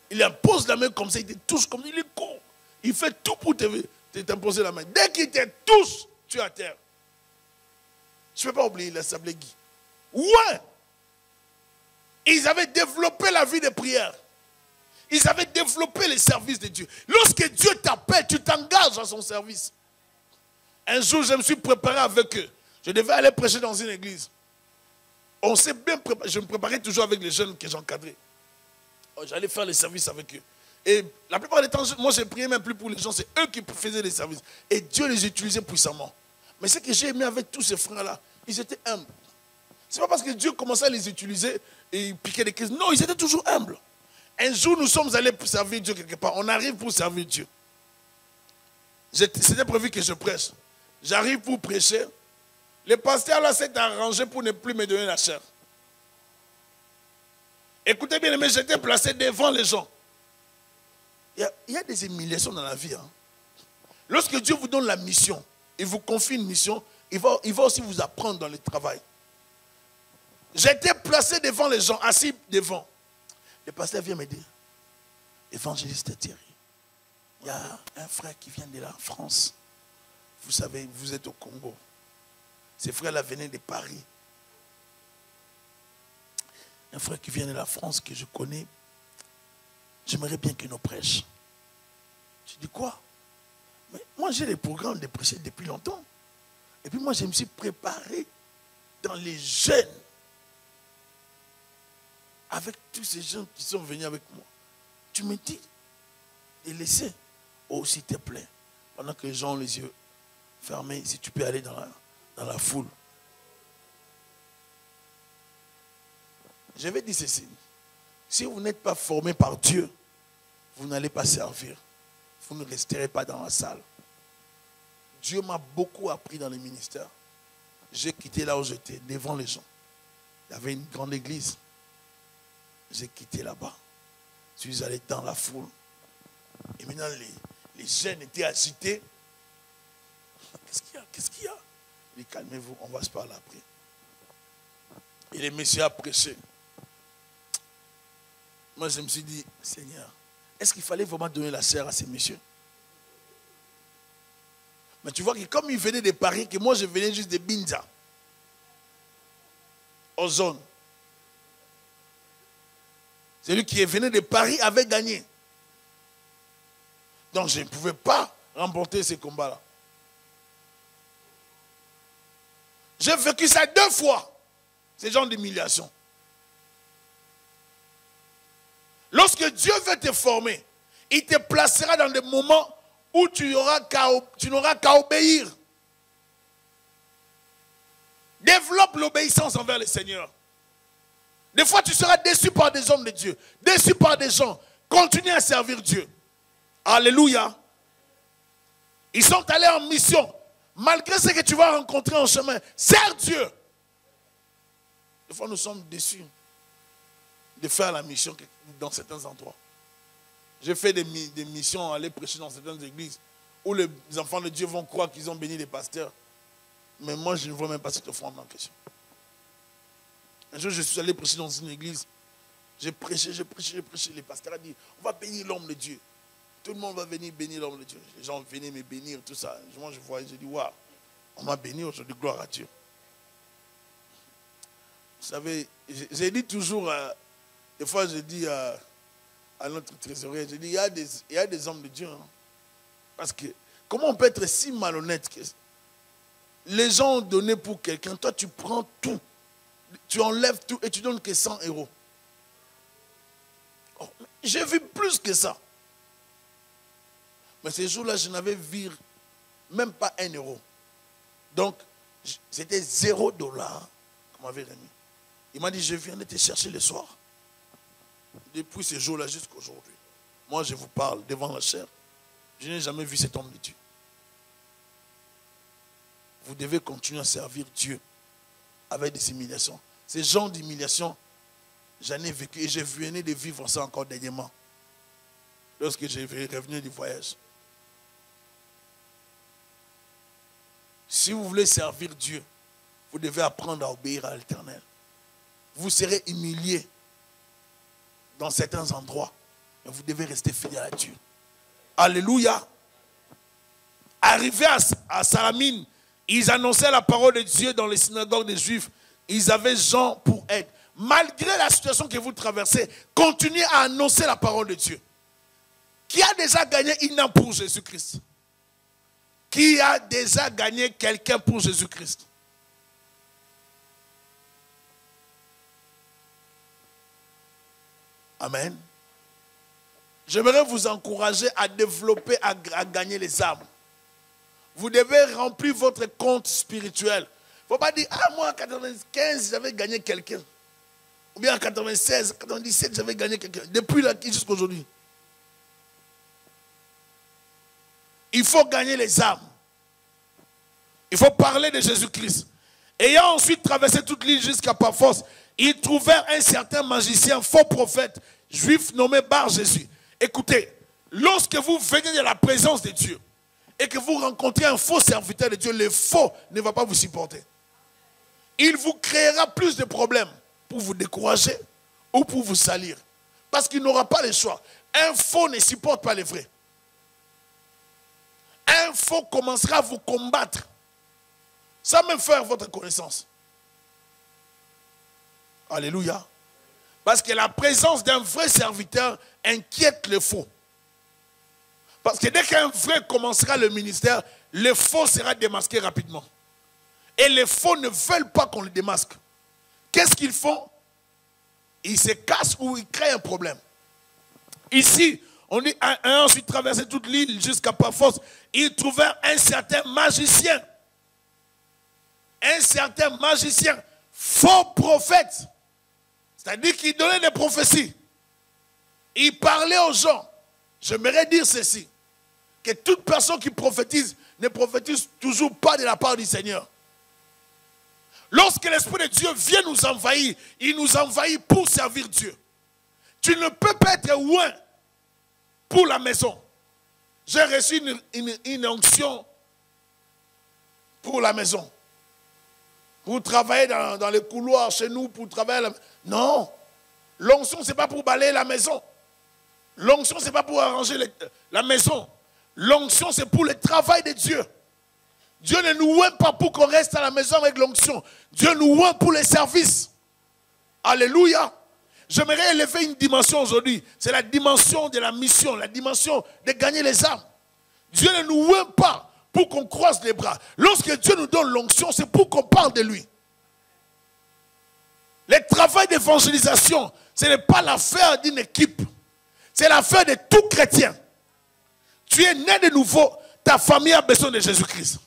Il impose la main comme ça, il te touche comme ça, il est court. Il fait tout pour t'imposer la main. Dès qu'il te touche, tu es à terre. Je ne peux pas oublier, il a s'appelé Guy. Ouais! Ils avaient développé la vie de prière. Ils avaient développé les services de Dieu. Lorsque Dieu t'appelle, tu t'engages à son service. Un jour, je me suis préparé avec eux. Je devais aller prêcher dans une église. On s'est bien préparé. Je me préparais toujours avec les jeunes que j'encadrais. J'allais faire les services avec eux. Et la plupart des temps, moi je priais même plus pour les gens, c'est eux qui faisaient les services. Et Dieu les utilisait puissamment. Mais ce que j'ai aimé avec tous ces frères-là, ils étaient humbles. Ce n'est pas parce que Dieu commençait à les utiliser et ils piquaient des crises. Non, ils étaient toujours humbles. Un jour, nous sommes allés pour servir Dieu quelque part. On arrive pour servir Dieu. C'était prévu que je prêche. J'arrive pour prêcher. Le pasteur là s'est arrangé pour ne plus me donner la chair. Écoutez bien, mais j'étais placé devant les gens. Il y a des humiliations dans la vie. Hein. Lorsque Dieu vous donne la mission, il vous confie une mission, il va aussi vous apprendre dans le travail. J'étais placé devant les gens, assis devant. Le pasteur vient me dire, évangéliste Thierry, il y a un frère qui vient de la France. Vous savez, vous êtes au Congo. Ces frères-là venaient de Paris. Un frère qui vient de la France que je connais, j'aimerais bien qu'il nous prêche. Je dis quoi? Mais moi j'ai des programmes de prêcher depuis longtemps. Et puis moi je me suis préparé dans les jeunes. Avec tous ces gens qui sont venus avec moi. Tu me dis de laisser. Oh s'il te plaît. Pendant que les gens ont les yeux fermés, si tu peux aller dans la foule. Je vais dire ceci. Si vous n'êtes pas formé par Dieu, vous n'allez pas servir. Vous ne resterez pas dans la salle. Dieu m'a beaucoup appris dans les ministères. J'ai quitté là où j'étais, devant les gens. Il y avait une grande église. J'ai quitté là-bas. Je suis allé dans la foule. Et maintenant, les jeunes étaient agités. Qu'est-ce qu'il y a? Qu'est-ce qu'il y a? Il dit, calmez-vous, on va se parler après. Et les messieurs a prêché. Moi, je me suis dit, Seigneur, est-ce qu'il fallait vraiment donner la chair à ces messieurs? Mais tu vois que comme ils venaient de Paris, que moi je venais juste de Binza, aux zones. Celui qui est venu de Paris avait gagné. Donc je ne pouvais pas remporter ces combats-là. J'ai vécu ça 2 fois, ce genre d'humiliation. Lorsque Dieu veut te former, il te placera dans des moments où tu n'auras qu'à obéir. Développe l'obéissance envers le Seigneur. Des fois, tu seras déçu par des hommes de Dieu, déçu par des gens. Continue à servir Dieu. Alléluia. Ils sont allés en mission. Malgré ce que tu vas rencontrer en chemin, sers Dieu. Des fois, nous sommes déçus de faire la mission dans certains endroits. J'ai fait des missions, aller prêcher dans certaines églises où les enfants de Dieu vont croire qu'ils ont béni les pasteurs. Mais moi, je ne vois même pas cette offrande en question. Un jour, je suis allé prêcher dans une église. J'ai prêché. Les pasteurs ont dit, on va bénir l'homme de Dieu. Tout le monde va venir bénir l'homme de Dieu. Les gens venaient me bénir, tout ça. Moi, je voyais, j'ai dit, waouh, on m'a béni aujourd'hui, gloire à Dieu. Vous savez, j'ai dit toujours, des fois, je dis à notre trésorier, je dis, il y a des hommes de Dieu. Hein. Parce que, comment on peut être si malhonnête que les gens ont donné pour quelqu'un, toi, tu prends tout. Tu enlèves tout et tu donnes que 100 €. Oh, j'ai vu plus que ça. Mais ces jours-là, je n'avais vu même pas 1 €. Donc, c'était 0 $ qu'on m'avait remis. Il m'a dit, je viens de te chercher le soir. Depuis ce jour-là jusqu'à aujourd'hui. Moi, je vous parle devant la chair. Je n'ai jamais vu cet homme de Dieu. Vous devez continuer à servir Dieu avec des humiliations. Ces genres d'humiliations, j'en ai vécu et je venais de vivre ça encore dernièrement. Lorsque je revenu du voyage. Si vous voulez servir Dieu, vous devez apprendre à obéir à l'Éternel. Vous serez humilié dans certains endroits, mais vous devez rester fidèle à Dieu. Alléluia. Arrivés à Salamine, ils annonçaient la parole de Dieu dans les synagogues des Juifs. Ils avaient Jean pour aide. Malgré la situation que vous traversez, continuez à annoncer la parole de Dieu. Qui a déjà gagné une âme pour Jésus-Christ? Qui a déjà gagné quelqu'un pour Jésus-Christ? Amen. j'aimerais vous encourager à développer, à gagner les âmes. Vous devez remplir votre compte spirituel. Il ne faut pas dire, ah, moi en 95, j'avais gagné quelqu'un. Ou bien en 96, 97, j'avais gagné quelqu'un. Depuis là jusqu'à aujourd'hui. Il faut gagner les âmes. Il faut parler de Jésus-Christ. Ayant ensuite traversé toute l'île jusqu'à Paphos, ils trouvèrent un certain magicien, faux prophète, juif nommé Bar-Jésus. Écoutez, lorsque vous venez de la présence de Dieu et que vous rencontrez un faux serviteur de Dieu, le faux ne va pas vous supporter. Il vous créera plus de problèmes pour vous décourager ou pour vous salir. Parce qu'il n'aura pas le choix. Un faux ne supporte pas les vrais. Un faux commencera à vous combattre sans même faire votre connaissance. Alléluia. Parce que la présence d'un vrai serviteur inquiète le faux. Parce que dès qu'un vrai commencera le ministère, le faux sera démasqué rapidement. Et les faux ne veulent pas qu'on le démasque. Qu'est-ce qu'ils font? Ils se cassent ou ils créent un problème. Ici, on dit, ensuite traversé toute l'île jusqu'à Paphos, ils trouvèrent un certain magicien. Un certain magicien, faux prophète. C'est-à-dire qu'il donnait des prophéties. Il parlait aux gens. J'aimerais dire ceci, que toute personne qui prophétise ne prophétise toujours pas de la part du Seigneur. Lorsque l'Esprit de Dieu vient nous envahir, il nous envahit pour servir Dieu. Tu ne peux pas être loin pour la maison. J'ai reçu une onction pour la maison. Pour travailler dans les couloirs chez nous, pour travailler. Non. L'onction, ce n'est pas pour balayer la maison. L'onction, ce n'est pas pour arranger la maison. L'onction, c'est pour le travail de Dieu. Dieu ne nous oint pas pour qu'on reste à la maison avec l'onction. Dieu nous oint pour les services. Alléluia. J'aimerais élever une dimension aujourd'hui. C'est la dimension de la mission, la dimension de gagner les âmes. Dieu ne nous oint pas pour qu'on croise les bras. Lorsque Dieu nous donne l'onction, c'est pour qu'on parle de lui. Le travail d'évangélisation, ce n'est pas l'affaire d'une équipe. C'est l'affaire de tout chrétien. Tu es né de nouveau, ta famille a besoin de Jésus-Christ.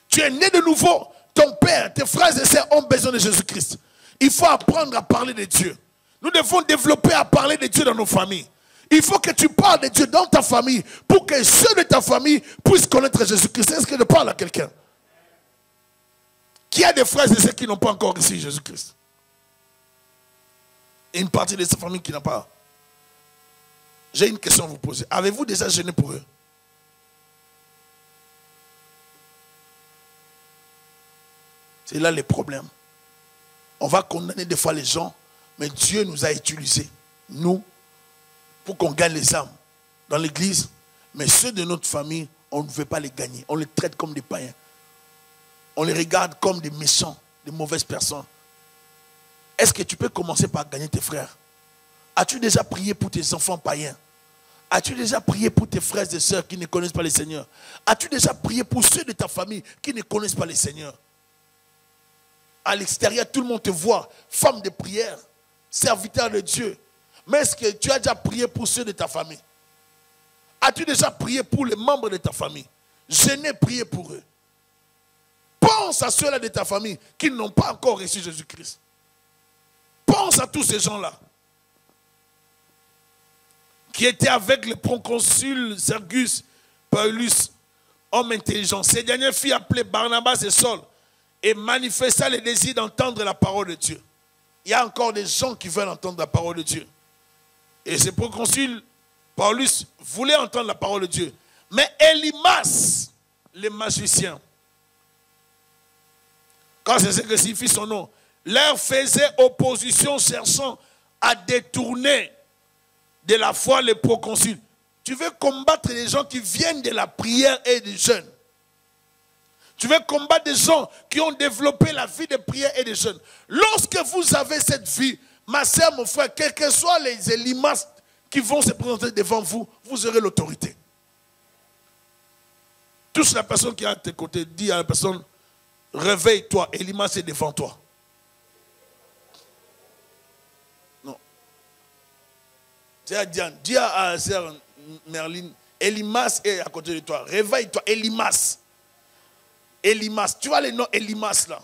Tu es né de nouveau, ton père, tes frères et sœurs ont besoin de Jésus-Christ. Il faut apprendre à parler de Dieu. Nous devons développer à parler de Dieu dans nos familles. Il faut que tu parles de Dieu dans ta famille pour que ceux de ta famille puissent connaître Jésus-Christ. Est-ce que je parle à quelqu'un? Qui a des frères et sœurs qui n'ont pas encore reçu Jésus-Christ? Et une partie de sa famille qui n'a pas. J'ai une question à vous poser. Avez-vous déjà jeûné pour eux? C'est là les problèmes. On va condamner des fois les gens, mais Dieu nous a utilisés, nous, pour qu'on gagne les âmes dans l'église. Mais ceux de notre famille, on ne veut pas les gagner. On les traite comme des païens. On les regarde comme des méchants, des mauvaises personnes. Est-ce que tu peux commencer par gagner tes frères? As-tu déjà prié pour tes enfants païens? As-tu déjà prié pour tes frères et sœurs qui ne connaissent pas le Seigneur? As-tu déjà prié pour ceux de ta famille qui ne connaissent pas le Seigneur? À l'extérieur, tout le monde te voit, femme de prière, serviteur de Dieu. Mais est-ce que tu as déjà prié pour ceux de ta famille? As-tu déjà prié pour les membres de ta famille? Je n'ai prié pour eux. Pense à ceux-là de ta famille qui n'ont pas encore reçu Jésus-Christ. Pense à tous ces gens-là qui étaient avec le proconsul Sergius Paulus, homme intelligent. Ces dernières filles appelées Barnabas et Saul et manifesta le désir d'entendre la parole de Dieu. Il y a encore des gens qui veulent entendre la parole de Dieu. Et ce proconsul Paulus voulait entendre la parole de Dieu. Mais Élymas, le magicien, quand c'est ce que signifie son nom, leur faisait opposition cherchant à détourner de la foi les proconsuls. Tu veux combattre les gens qui viennent de la prière et du jeûne. Tu veux combattre des gens qui ont développé la vie de prière et de jeûne. Lorsque vous avez cette vie, ma soeur, mon frère, quels que soient les Élymas qui vont se présenter devant vous, vous aurez l'autorité. Touche la personne qui est à tes côtés, dis à la personne, réveille-toi, Élymas est devant toi. Non. Dis à sœur Merline, Elimas est à côté de toi. Réveille-toi, Elimas. Elimas, tu vois le nom Elimas là.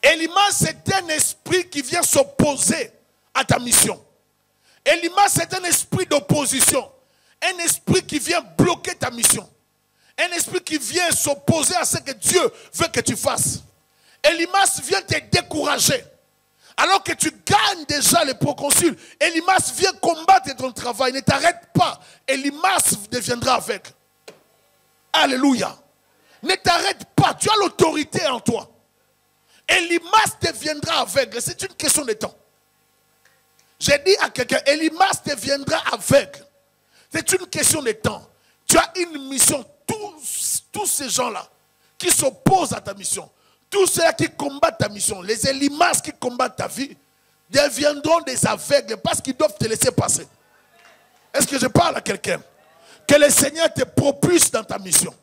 Elimas, c'est un esprit qui vient s'opposer à ta mission. Elimas, c'est un esprit d'opposition. Un esprit qui vient bloquer ta mission. Un esprit qui vient s'opposer à ce que Dieu veut que tu fasses. Elimas vient te décourager. Alors que tu gagnes déjà le proconsul, Elimas vient combattre ton travail. Ne t'arrête pas. Elimas deviendra aveugle. Alléluia. Ne t'arrête pas. Tu as l'autorité en toi. Elimas deviendra aveugle. C'est une question de temps. J'ai dit à quelqu'un, Elimas deviendra aveugle. C'est une question de temps. Tu as une mission. Tous ces gens-là qui s'opposent à ta mission, tous ceux qui combattent ta mission, les Elimas qui combattent ta vie, deviendront des aveugles parce qu'ils doivent te laisser passer. Est-ce que je parle à quelqu'un? Que le Seigneur te propulse dans ta mission.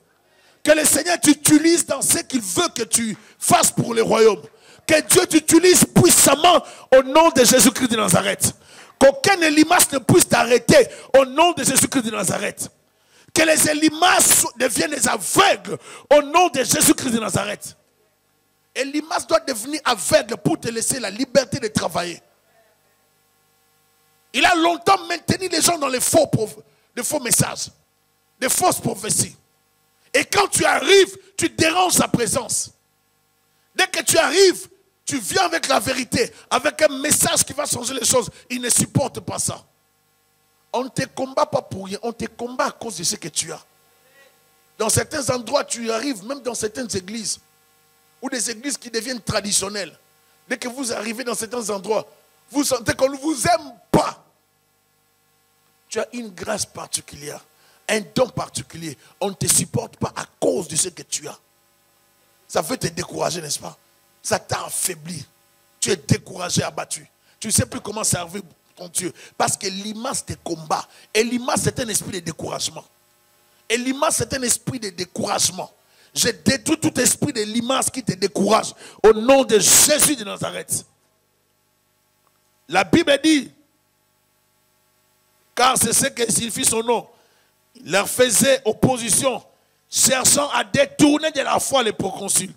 Que le Seigneur t'utilise dans ce qu'il veut que tu fasses pour le royaume. Que Dieu t'utilise puissamment au nom de Jésus-Christ de Nazareth. Qu'aucun Elimas ne puisse t'arrêter au nom de Jésus-Christ de Nazareth. Que les Elimas deviennent des aveugles au nom de Jésus-Christ de Nazareth. Elimas doit devenir aveugle pour te laisser la liberté de travailler. Il a longtemps maintenu les gens dans les faux messages, des fausses prophéties. Et quand tu arrives, tu déranges sa présence. Dès que tu arrives, tu viens avec la vérité, avec un message qui va changer les choses. Il ne supporte pas ça. On ne te combat pas pour rien, on te combat à cause de ce que tu as. Dans certains endroits, tu arrives, même dans certaines églises, ou des églises qui deviennent traditionnelles. Dès que vous arrivez dans certains endroits, vous sentez qu'on ne vous aime pas. Tu as une grâce particulière, un don particulier. On ne te supporte pas à cause de ce que tu as. Ça veut te décourager, n'est-ce pas? Ça t'a affaibli. Tu es découragé, abattu. Tu ne sais plus comment servir ton Dieu. Parce que Elimas te combat. Elimas, c'est un esprit de découragement. Elimas, c'est un esprit de découragement. Je détruis tout esprit de Elimas qui te décourage. Au nom de Jésus de Nazareth. La Bible dit, car c'est ce que signifie son nom, il leur faisait opposition, cherchant à détourner de la foi les proconsuls.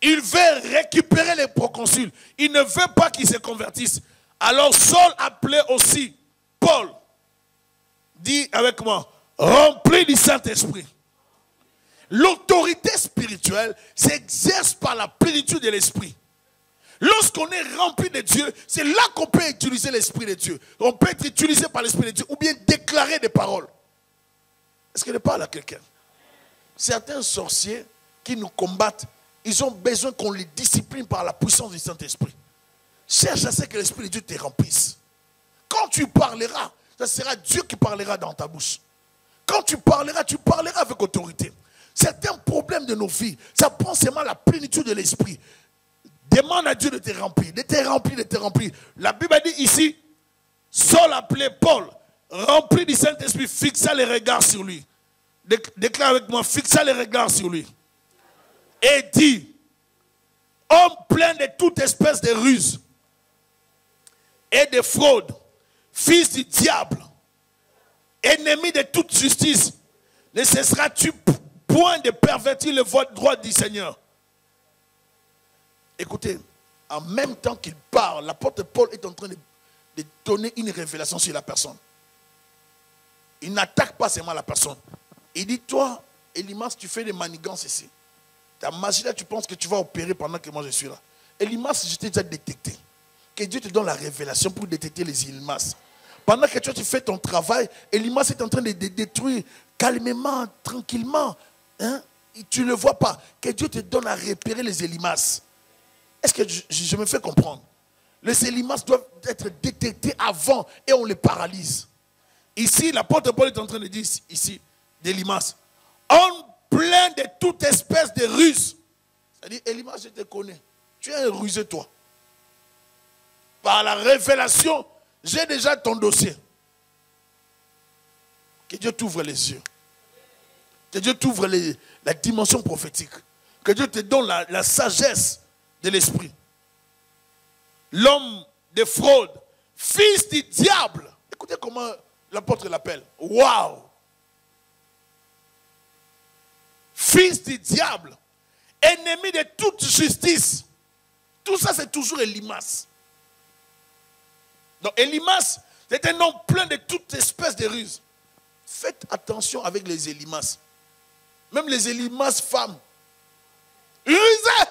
Il veut récupérer les proconsuls. Il ne veut pas qu'ils se convertissent. Alors Saul appelait aussi Paul. Dis avec moi, rempli du Saint-Esprit. L'autorité spirituelle s'exerce par la plénitude de l'Esprit. Lorsqu'on est rempli de Dieu, c'est là qu'on peut utiliser l'Esprit de Dieu. On peut être utilisé par l'Esprit de Dieu ou bien déclarer des paroles. Est-ce que je parle à quelqu'un? Certains sorciers qui nous combattent, ils ont besoin qu'on les discipline par la puissance du Saint-Esprit. Cherche à ce que l'Esprit de Dieu te remplisse. Quand tu parleras, ce sera Dieu qui parlera dans ta bouche. Quand tu parleras avec autorité. Certains problèmes de nos vies, ça prend seulement la plénitude de l'Esprit. Demande à Dieu de te remplir, de te remplir, de te remplir. La Bible dit ici, Saul appelait Paul, rempli du Saint-Esprit, fixa les regards sur lui. Déclare avec moi, fixa les regards sur lui. Et dit, homme plein de toute espèce de ruse et de fraude, fils du diable, ennemi de toute justice, ne cesseras-tu point de pervertir le droit du Seigneur? Écoutez, en même temps qu'il parle, l'apôtre Paul est en train de donner une révélation sur la personne. Il n'attaque pas seulement la personne. Il dit, toi, Elimas, tu fais des manigances ici. Ta magie là, tu penses que tu vas opérer pendant que moi je suis là. Elimas, je t'ai déjà détecté. Que Dieu te donne la révélation pour détecter les Elimas. Pendant que toi, tu fais ton travail, Elimas est en train de détruire calmement, tranquillement. Hein? Tu ne le vois pas. Que Dieu te donne à repérer les Elimas. Est-ce que je me fais comprendre? Les Elimas doivent être détectés avant et on les paralyse. Ici, l'apôtre Paul est en train de dire, ici, d'Elimas, homme plein de toute espèce de ruse. C'est-à-dire, Elimas, je te connais. Tu es un rusé, toi. Par la révélation, j'ai déjà ton dossier. Que Dieu t'ouvre les yeux. Que Dieu t'ouvre la dimension prophétique. Que Dieu te donne la sagesse de l'esprit. L'homme de fraude, fils du diable. Écoutez comment l'apôtre l'appelle. Waouh! Fils du diable, ennemi de toute justice. Tout ça, c'est toujours Elimas. Donc, Elimas, c'est un nom plein de toute espèce de ruse. Faites attention avec les Elimas. Même les Elimas femmes. Rusé.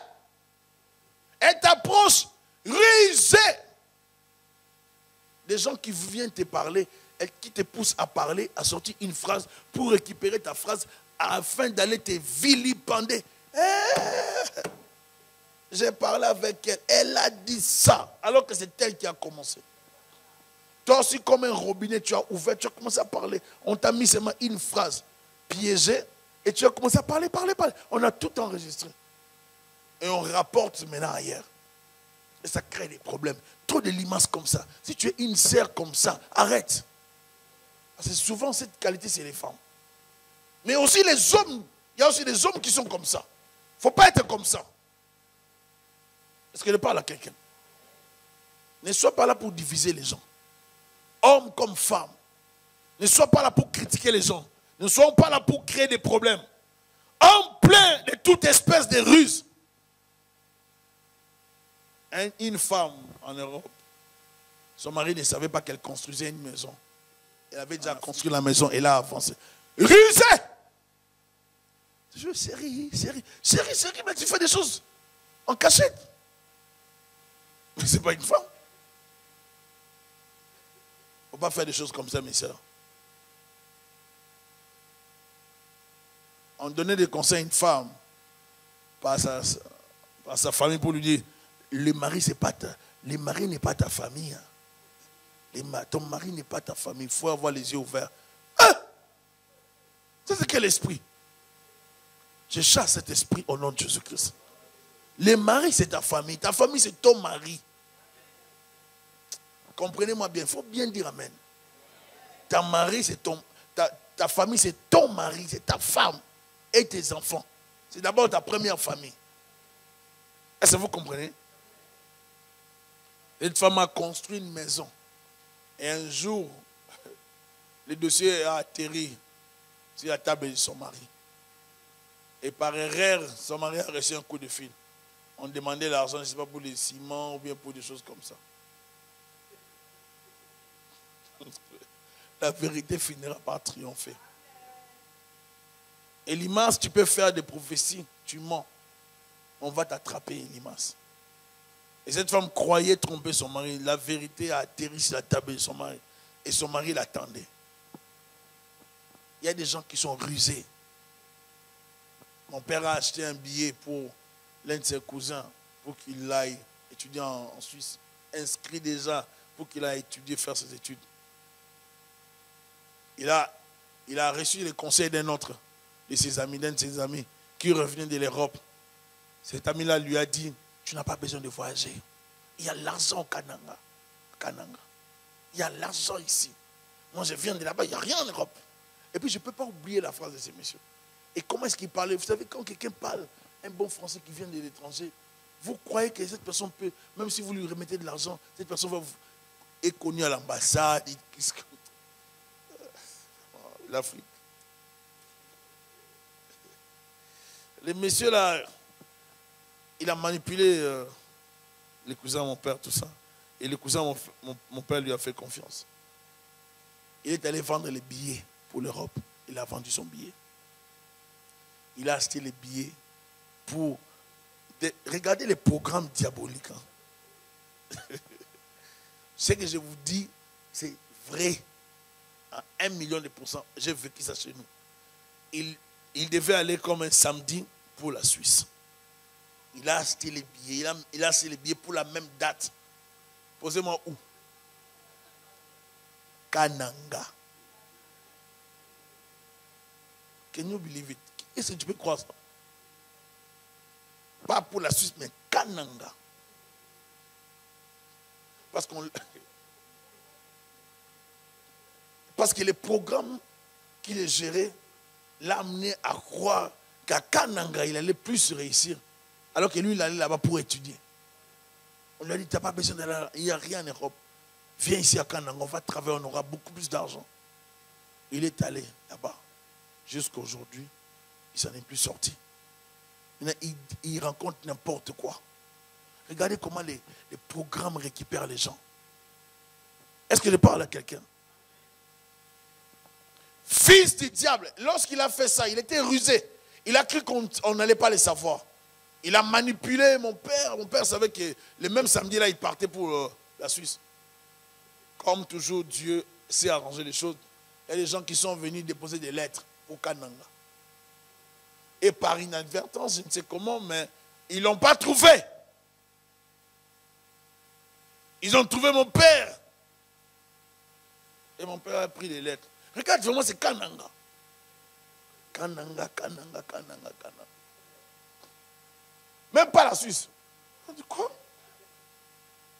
Elle t'approche, rusé. Des gens qui viennent te parler, qui te poussent à parler, à sortir une phrase pour récupérer ta phrase afin d'aller te vilipender. J'ai parlé avec elle, elle a dit ça, alors que c'est elle qui a commencé. Toi aussi, comme un robinet, tu as ouvert, tu as commencé à parler. On t'a mis seulement une phrase piégée et tu as commencé à parler. On a tout enregistré. Et on rapporte maintenant ailleurs. Et ça crée des problèmes. Trop de limaces comme ça. Si tu es une sœur comme ça, arrête. Parce que souvent, cette qualité, c'est les femmes. Mais aussi les hommes. Il y a aussi des hommes qui sont comme ça. Il ne faut pas être comme ça. Est-ce que je parle à quelqu'un? Ne sois pas là pour diviser les gens. Hommes comme femmes. Ne sois pas là pour critiquer les gens. Ne sois pas là pour créer des problèmes. Homme plein de toute espèce de ruse. Une femme en Europe, son mari ne savait pas qu'elle construisait une maison. Elle avait déjà construit la maison et elle a avancé. Rusé! Je chérie, mais tu fais des choses en cachette. Mais ce n'est pas une femme. Il ne faut pas faire des choses comme ça, mes soeurs. On donnait des conseils à une femme par sa famille pour lui dire, le mari n'est pas ta famille. Hein. Ton mari n'est pas ta famille. Il faut avoir les yeux ouverts. Hein? Ça, c'est quel esprit? Je chasse cet esprit au nom de Jésus-Christ. Le mari, c'est ta famille. Ta famille, c'est ton mari. Comprenez-moi bien. Il faut bien dire amen. Ta mari, c'est ta famille, c'est ton mari, c'est ta femme et tes enfants. C'est d'abord ta première famille. Est-ce que vous comprenez? Cette femme a construit une maison. Et un jour, le dossier a atterri sur la table de son mari. Et par erreur, son mari a reçu un coup de fil. On demandait l'argent, je ne sais pas, pour les ciments ou bien pour des choses comme ça. La vérité finira par triompher. Elimas, tu peux faire des prophéties, tu mens. On va t'attraper, Elimas. Et cette femme croyait tromper son mari. La vérité a atterri sur la table de son mari. Et son mari l'attendait. Il y a des gens qui sont rusés. Mon père a acheté un billet pour l'un de ses cousins pour qu'il aille étudier en Suisse. Inscrit déjà pour qu'il aille étudier, faire ses études. Il a reçu les conseils d'un autre de ses amis, d'un de ses amis qui revenait de l'Europe. Cet ami-là lui a dit, tu n'as pas besoin de voyager. Il y a l'argent au Kananga. Il y a l'argent ici. Moi, je viens de là-bas, il n'y a rien en Europe. Et puis, je ne peux pas oublier la phrase de ces messieurs. Et comment est-ce qu'il parlait? Vous savez, quand quelqu'un parle, un bon français qui vient de l'étranger, vous croyez que cette personne peut, même si vous lui remettez de l'argent, cette personne va vous être connue à l'ambassade. L'Afrique. Les messieurs là, il a manipulé les cousins de mon père, tout ça. Et les cousins, mon père lui a fait confiance. Il est allé vendre les billets pour l'Europe. Il a vendu son billet. Il a acheté les billets pour... Regardez les programmes diaboliques. Hein. Ce que je vous dis, c'est vrai. À 1 million de %, j'ai vécu ça chez nous. Il devait aller comme un samedi pour la Suisse. Il a acheté les billets. Il a acheté les billets pour la même date. Posez-moi où? Kananga. Can you believe it? Est-ce que tu peux croire ça? Pas pour la Suisse, mais Kananga. Parce que le programme qu'il a géré l'a amené à croire qu'à Kananga, il allait plus réussir. Alors que lui, il allait là-bas pour étudier. On lui a dit, tu n'as pas besoin d'aller là, il n'y a rien en Europe. viens ici à Kananga, on va travailler, on aura beaucoup plus d'argent. Il est allé là-bas. Jusqu'à aujourd'hui, il s'en est plus sorti. Il rencontre n'importe quoi. Regardez comment les programmes récupèrent les gens. Est-ce que je parle à quelqu'un? Fils du diable, lorsqu'il a fait ça, il était rusé. Il a cru qu'on n'allait pas le savoir. Il a manipulé mon père. Mon père savait que le même samedi là, il partait pour la Suisse. Comme toujours, Dieu sait arranger les choses. Il y a des gens qui sont venus déposer des lettres au Kananga. Et par inadvertance, je ne sais comment, mais ils ne l'ont pas trouvé. Ils ont trouvé mon père. Et mon père a pris les lettres. Regarde, vraiment, c'est Kananga. Kananga. Même pas la Suisse. On dit quoi?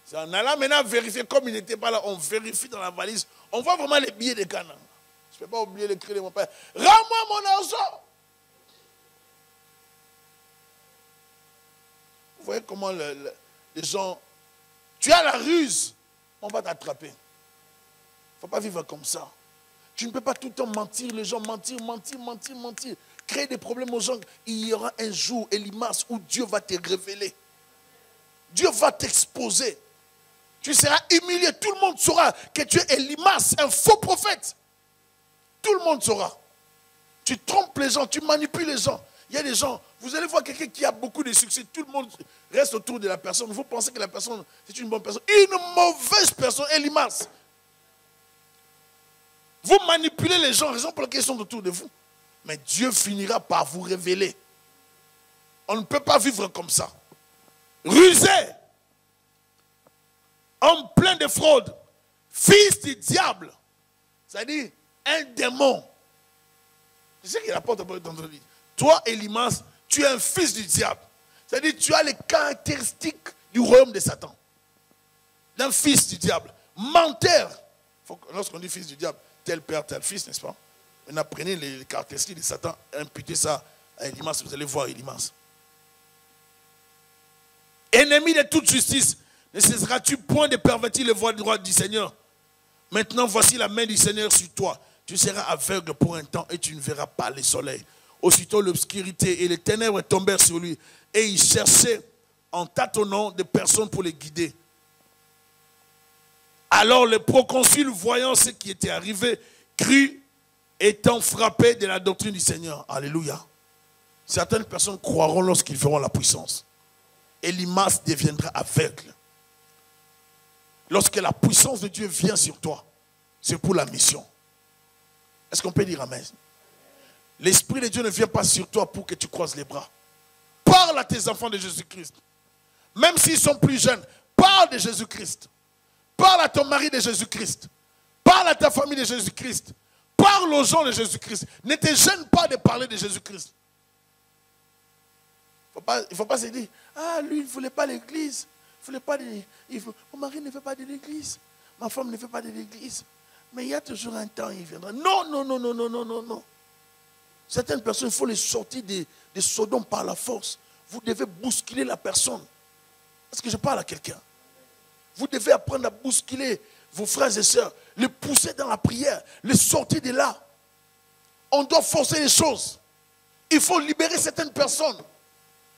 C'est en allant maintenant vérifier, comme il n'était pas là, on vérifie dans la valise. On voit vraiment les billets de Kananga. Je ne peux pas oublier le cri de mon père. Rends-moi mon argent. Vous voyez comment les gens... Tu as la ruse, on va t'attraper. Il ne faut pas vivre comme ça. Tu ne peux pas tout le temps mentir, les gens mentir. Créer des problèmes aux gens. Il y aura un jour, Elimas, où Dieu va te révéler. Dieu va t'exposer. Tu seras humilié. Tout le monde saura que tu es Elimas, un faux prophète. Tout le monde saura. Tu trompes les gens, tu manipules les gens. Il y a des gens, vous allez voir quelqu'un qui a beaucoup de succès, tout le monde reste autour de la personne. Vous pensez que la personne, c'est une bonne personne. Une mauvaise personne, Elimas. Vous manipulez les gens, raison pour laquelle ils sont autour de vous. Mais Dieu finira par vous révéler. On ne peut pas vivre comme ça. Rusé, en plein de fraude, fils du diable, c'est-à-dire un démon. Je sais qu'il apporte un peu dans ton livre. Toi, Elimas, tu es un fils du diable. C'est-à-dire tu as les caractéristiques du royaume de Satan. D'un fils du diable. Menteur. Lorsqu'on dit fils du diable, tel père, tel fils, n'est-ce pas? Maintenant, prenez les caractéristiques de Satan, imputez ça à Elimas, vous allez voir Elimas. Ennemi de toute justice, ne cesseras-tu point de pervertir les voies droites du Seigneur? Maintenant, voici la main du Seigneur sur toi. Tu seras aveugle pour un temps et tu ne verras pas le soleil. Aussitôt l'obscurité et les ténèbres tombèrent sur lui. Et il cherchait en tâtonnant des personnes pour les guider. Alors le proconsul, voyant ce qui était arrivé, crut, étant frappé de la doctrine du Seigneur. Alléluia. Certaines personnes croiront lorsqu'ils verront la puissance. Elimas deviendra aveugle. Lorsque la puissance de Dieu vient sur toi, c'est pour la mission. Est-ce qu'on peut dire amen? L'Esprit de Dieu ne vient pas sur toi pour que tu croises les bras. Parle à tes enfants de Jésus-Christ. Même s'ils sont plus jeunes, parle de Jésus-Christ. Parle à ton mari de Jésus-Christ. Parle à ta famille de Jésus-Christ. Parle aux gens de Jésus-Christ. Ne te gêne pas de parler de Jésus-Christ. Il ne faut pas se dire, ah, lui, il ne voulait pas l'église. Mon mari ne fait pas de l'église. Ma femme ne fait pas de l'église. Mais il y a toujours un temps, il viendra. Non. Certaines personnes, il faut les sortir de Sodome par la force. Vous devez bousculer la personne. Est-ce que je parle à quelqu'un? Vous devez apprendre à bousculer vos frères et sœurs, les pousser dans la prière, les sortir de là. On doit forcer les choses. Il faut libérer certaines personnes.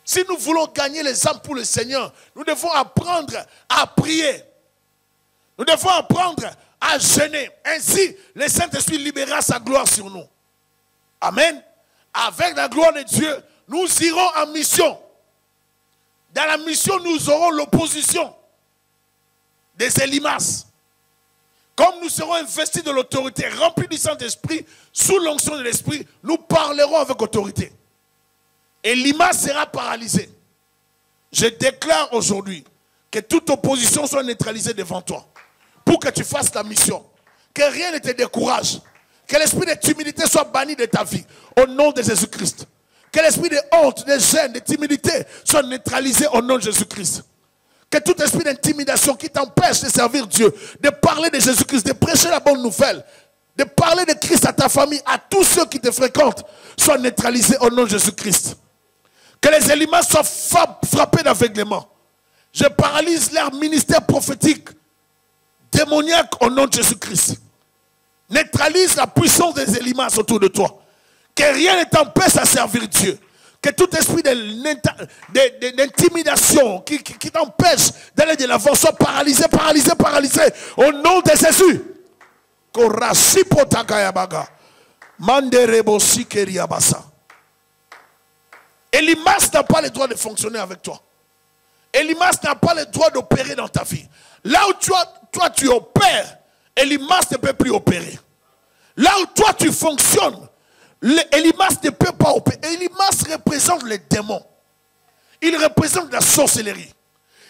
Si nous voulons gagner les âmes pour le Seigneur, nous devons apprendre à prier. Nous devons apprendre à jeûner. Ainsi, le Saint-Esprit libérera sa gloire sur nous. Amen. Avec la gloire de Dieu, nous irons en mission. Dans la mission, nous aurons l'opposition des Elimas. Comme nous serons investis de l'autorité, remplis du Saint-Esprit, sous l'onction de l'Esprit, nous parlerons avec autorité. Elimas sera paralysé. Je déclare aujourd'hui que toute opposition soit neutralisée devant toi. Pour que tu fasses la mission. Que rien ne te décourage. Que l'esprit de timidité soit banni de ta vie. Au nom de Jésus-Christ. Que l'esprit de honte, de gêne, de timidité soit neutralisé au nom de Jésus-Christ. Que tout esprit d'intimidation qui t'empêche de servir Dieu, de parler de Jésus-Christ, de prêcher la bonne nouvelle, de parler de Christ à ta famille, à tous ceux qui te fréquentent, soit neutralisé au nom de Jésus-Christ. Que les Elimas soient frappés d'aveuglement. Je paralyse leur ministère prophétique démoniaque au nom de Jésus-Christ. Neutralise la puissance des Elimas autour de toi. Que rien ne t'empêche à servir Dieu. Que tout esprit d'intimidation qui t'empêche d'aller de l'avant soit paralysé, paralysé, paralysé. Au nom de Jésus. Elimas n'a pas le droit de fonctionner avec toi. Elimas n'a pas le droit d'opérer dans ta vie. Là où toi tu opères, Elimas ne peut plus opérer. Là où toi tu fonctionnes, Elimas ne peut pas opérer. Elimas représente les démons. Il représente la sorcellerie.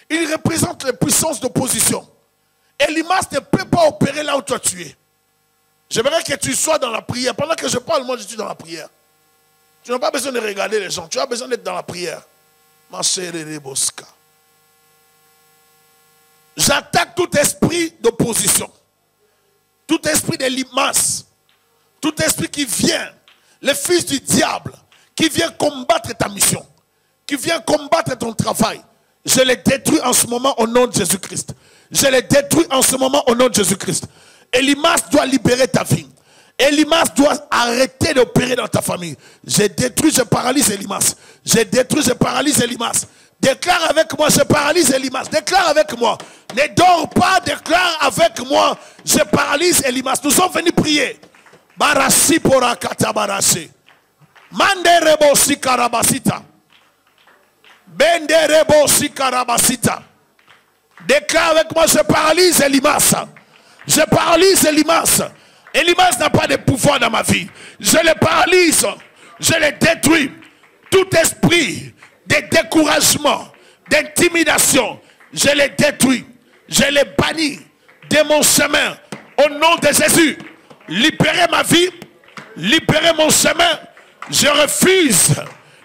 Il représente les puissances d'opposition. Elimas ne peut pas opérer là où toi tu es. J'aimerais que tu sois dans la prière. Pendant que je parle, moi je suis dans la prière. Tu n'as pas besoin de regarder les gens. Tu as besoin d'être dans la prière. Ma chère Rebosca. J'attaque tout esprit d'opposition. Tout esprit d'Elimas. Tout esprit qui vient, le fils du diable, qui vient combattre ta mission, qui vient combattre ton travail. Je les détruis en ce moment au nom de Jésus-Christ. Je les détruis en ce moment au nom de Jésus-Christ. Elimas doit libérer ta vie. Elimas doit arrêter d'opérer dans ta famille. Je détruis, je paralyse Elimas. Je détruis, je paralyse Elimas. Déclare avec moi, je paralyse Elimas. Déclare avec moi. Ne dors pas, déclare avec moi. Je paralyse Elimas. Nous sommes venus prier. Barasi pora katabarasi. Manderebo si karabasita. Benderebo si karabasita. Déclare avec moi, je paralyse Elimas. Je paralyse Elimas. Elimas n'a pas de pouvoir dans ma vie. Je le paralyse. Je le détruis. Tout esprit de découragement, d'intimidation, je le détruis. Je le bannis de mon chemin. Au nom de Jésus. Libérez ma vie. Libérez mon chemin. Je refuse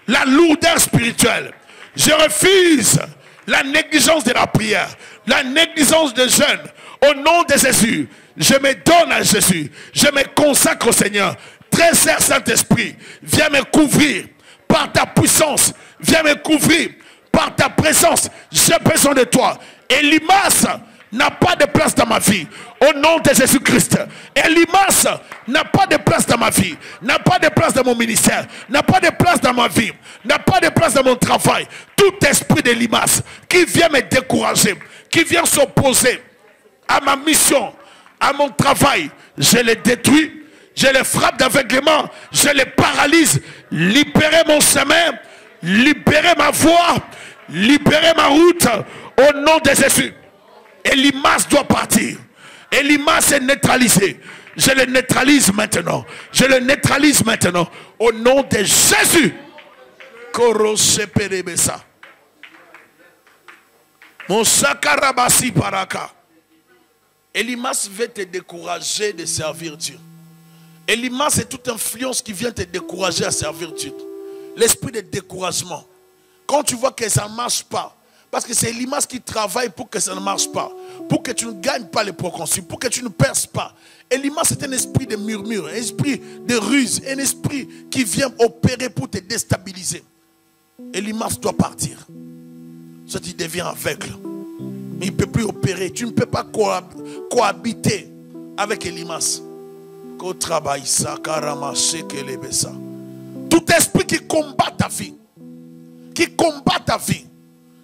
la lourdeur spirituelle. Je refuse la négligence de la prière. La négligence des jeunes. Au nom de Jésus. Je me donne à Jésus. Je me consacre au Seigneur. Très cher Saint-Esprit, viens me couvrir par ta puissance. Viens me couvrir par ta présence. J'ai besoin de toi. Elimas n'a pas de place dans ma vie. Au nom de Jésus-Christ. Elimas n'a pas de place dans ma vie. N'a pas de place dans mon ministère. N'a pas de place dans ma vie. N'a pas de place dans mon travail. Tout esprit d'Elimas qui vient me décourager, qui vient s'opposer à ma mission, à mon travail, je les détruis, je les frappe d'aveuglement, je les paralyse. Libérez mon chemin, libérez ma voie, libérez ma route au nom de Jésus. Elimas doit partir. Elimas est neutralisé. Je le neutralise maintenant. Je le neutralise maintenant au nom de Jésus. Mon sakarabasi paraka. Elimas veut te décourager de servir Dieu. Elimas c'est toute influence qui vient te décourager à servir Dieu. L'esprit de découragement. Quand tu vois que ça ne marche pas, parce que c'est Elimas qui travaille pour que ça ne marche pas, pour que tu ne gagnes pas les proconsuls, pour que tu ne perces pas. Elimas c'est un esprit de murmure, un esprit de ruse, un esprit qui vient opérer pour te déstabiliser. Elimas doit partir. Ça tu deviens aveugle. Mais il ne peut plus opérer. Tu ne peux pas cohabiter avec Elimas. Tout esprit qui combat ta vie, qui combat ta vie,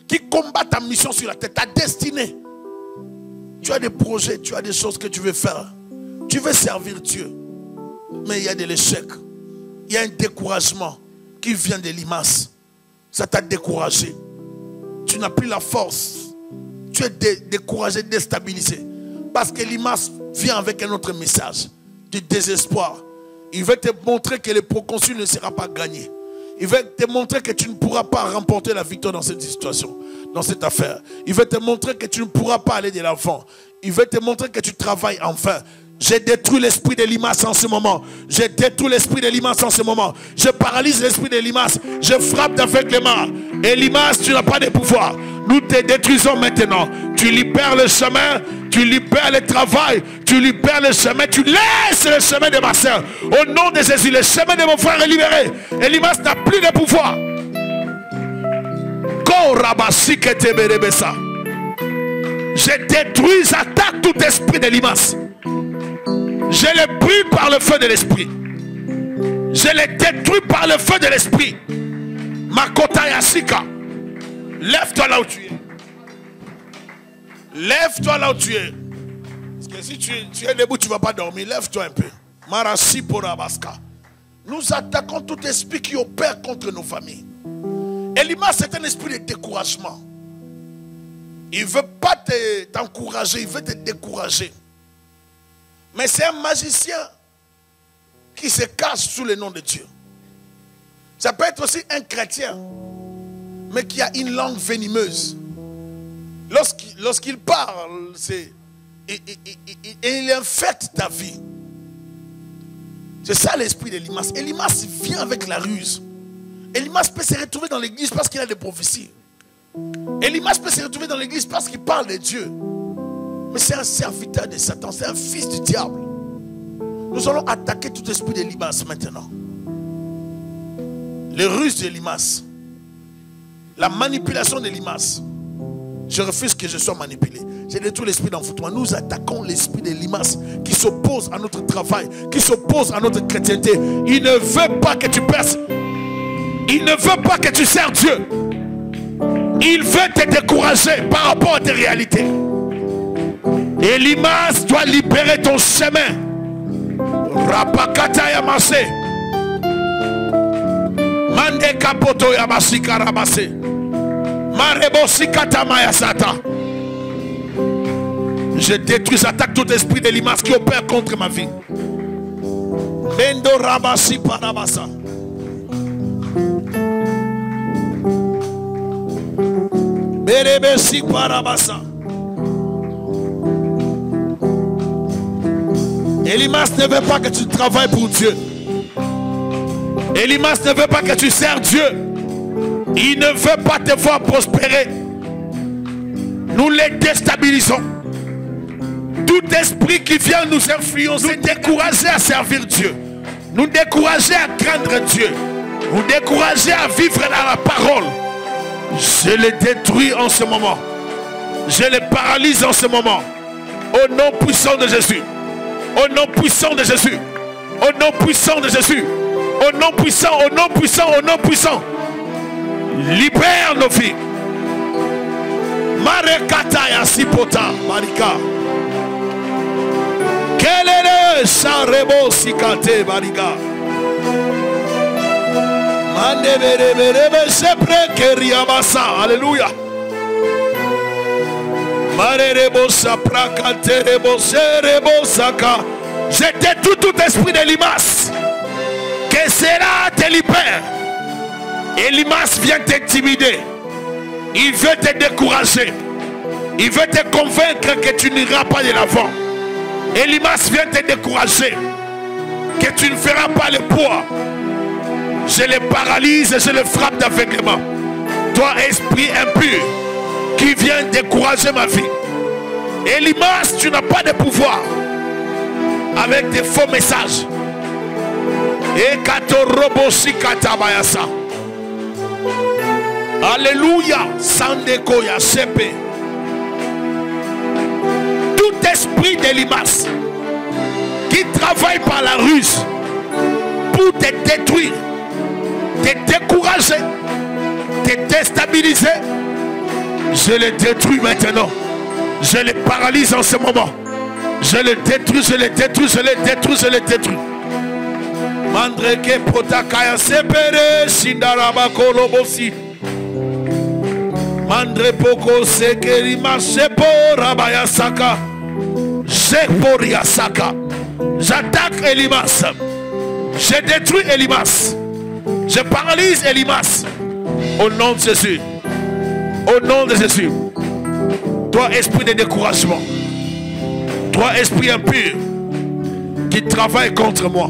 qui combat ta mission sur la tête, ta destinée. Tu as des projets, tu as des choses que tu veux faire. Tu veux servir Dieu. Mais il y a de l'échec. Il y a un découragement qui vient d'Elimas. Ça t'a découragé. Tu n'as plus la force. Tu es découragé, déstabilisé. Parce qu'Elimas vient avec un autre message. Du désespoir. Il veut te montrer que le proconsul ne sera pas gagné. Il veut te montrer que tu ne pourras pas remporter la victoire dans cette situation, dans cette affaire. Il veut te montrer que tu ne pourras pas aller de l'avant. Il veut te montrer que tu travailles en vain. J'ai détruit l'esprit d'Elimas en ce moment. J'ai détruit l'esprit d'Elimas en ce moment. Je paralyse l'esprit d'Elimas. Je frappe d'aveuglement. Elimas, tu n'as pas de pouvoir. Nous te détruisons maintenant. Tu libères le chemin. Tu libères le travail. Tu libères le chemin. Tu laisses le chemin de ma soeur. Au nom de Jésus, le chemin de mon frère est libéré. Elimas n'a plus de pouvoir. Je détruis, j'attaque tout esprit de limace. Je les brûle par le feu de l'esprit. Je les détruis par le feu de l'esprit. Makota Yasika. Lève-toi là où tu es. Lève-toi là où tu es. Parce que si tu es debout, tu ne vas pas dormir. Lève-toi un peu. Marasi Porabaska. Nous attaquons tout esprit qui opère contre nos familles. Elimas, c'est un esprit de découragement. Il ne veut pas t'encourager, il veut te décourager. Mais c'est un magicien qui se cache sous le nom de Dieu. Ça peut être aussi un chrétien, mais qui a une langue venimeuse. Lorsqu'il parle, il infecte ta vie. C'est ça l'esprit d'Elimas. Elimas vient avec la ruse. Elimas peut se retrouver dans l'église parce qu'il a des prophéties. Elimas peut se retrouver dans l'église parce qu'il parle de Dieu. Mais c'est un serviteur de Satan, c'est un fils du diable. Nous allons attaquer tout esprit d'Elimas maintenant. Les ruses d'Elimas, la manipulation d'Elimas. Je refuse que je sois manipulé. J'ai détruit l'esprit d'envoûtement. Nous attaquons l'esprit d'Elimas qui s'oppose à notre travail, qui s'oppose à notre chrétienté. Il ne veut pas que tu perces. Il ne veut pas que tu sers Dieu. Il veut te décourager par rapport à tes réalités. Elimas doit libérer ton chemin. Rapakata Yamase. Mande Kapoto Yamasi Karamase. Marebosi Katama Yasata. Je détruis, j'attaque tout esprit d'Elimas qui opère contre ma vie. Bendo Rabasi Parabasa. Berebesi Parabasa. Elimas ne veut pas que tu travailles pour Dieu. Elimas ne veut pas que tu sers Dieu. Il ne veut pas te voir prospérer. Nous les déstabilisons. Tout esprit qui vient nous influencer, nous décourager à servir Dieu, nous décourager à craindre Dieu, nous décourager à vivre dans la parole, je les détruis en ce moment. Je les paralyse en ce moment. Au nom puissant de Jésus. Au nom puissant de Jésus. Au nom puissant de Jésus. Au nom puissant, au nom puissant, au nom puissant. Libère nos vies. Marekata Yasipota Marika. Kelele Sarebo Sikate Marika. Mande Berebe Sepre Keriabasa. Alléluia. Marerebo Sapra Katerebo Serebo Saka. Je détruis tout esprit de limace. Que cela te libère. Elimas vient t'intimider. Il veut te décourager. Il veut te convaincre que tu n'iras pas de l'avant. Elimas vient te décourager. Que tu ne feras pas le poids. Je le paralyse et je le frappe d'aveuglement. Toi, esprit impur, qui vient décourager ma vie. Elimas, tu n'as pas de pouvoir. Avec des faux messages. Et Katorobosi Katabayasa. Alléluia. Sandekoya Sepe. Tout esprit d'Elimas qui travaille par la ruse pour te détruire, te décourager, te déstabiliser, je les détruis maintenant. Je les paralyse en ce moment. Je les détruis, je les détruis, je les détruis, je les détruis. Mandreke Potakaya Sepere Shindaraba Kolobosi. Mandre Poko Sekerima Sepo Rabaya Saka. Seporia Saka. J'attaque Elimas. Je détruis Elimas. Je paralyse Elimas. Au nom de Jésus. Au nom de Jésus. Toi, esprit de découragement. Toi, esprit impur, qui travaille contre moi,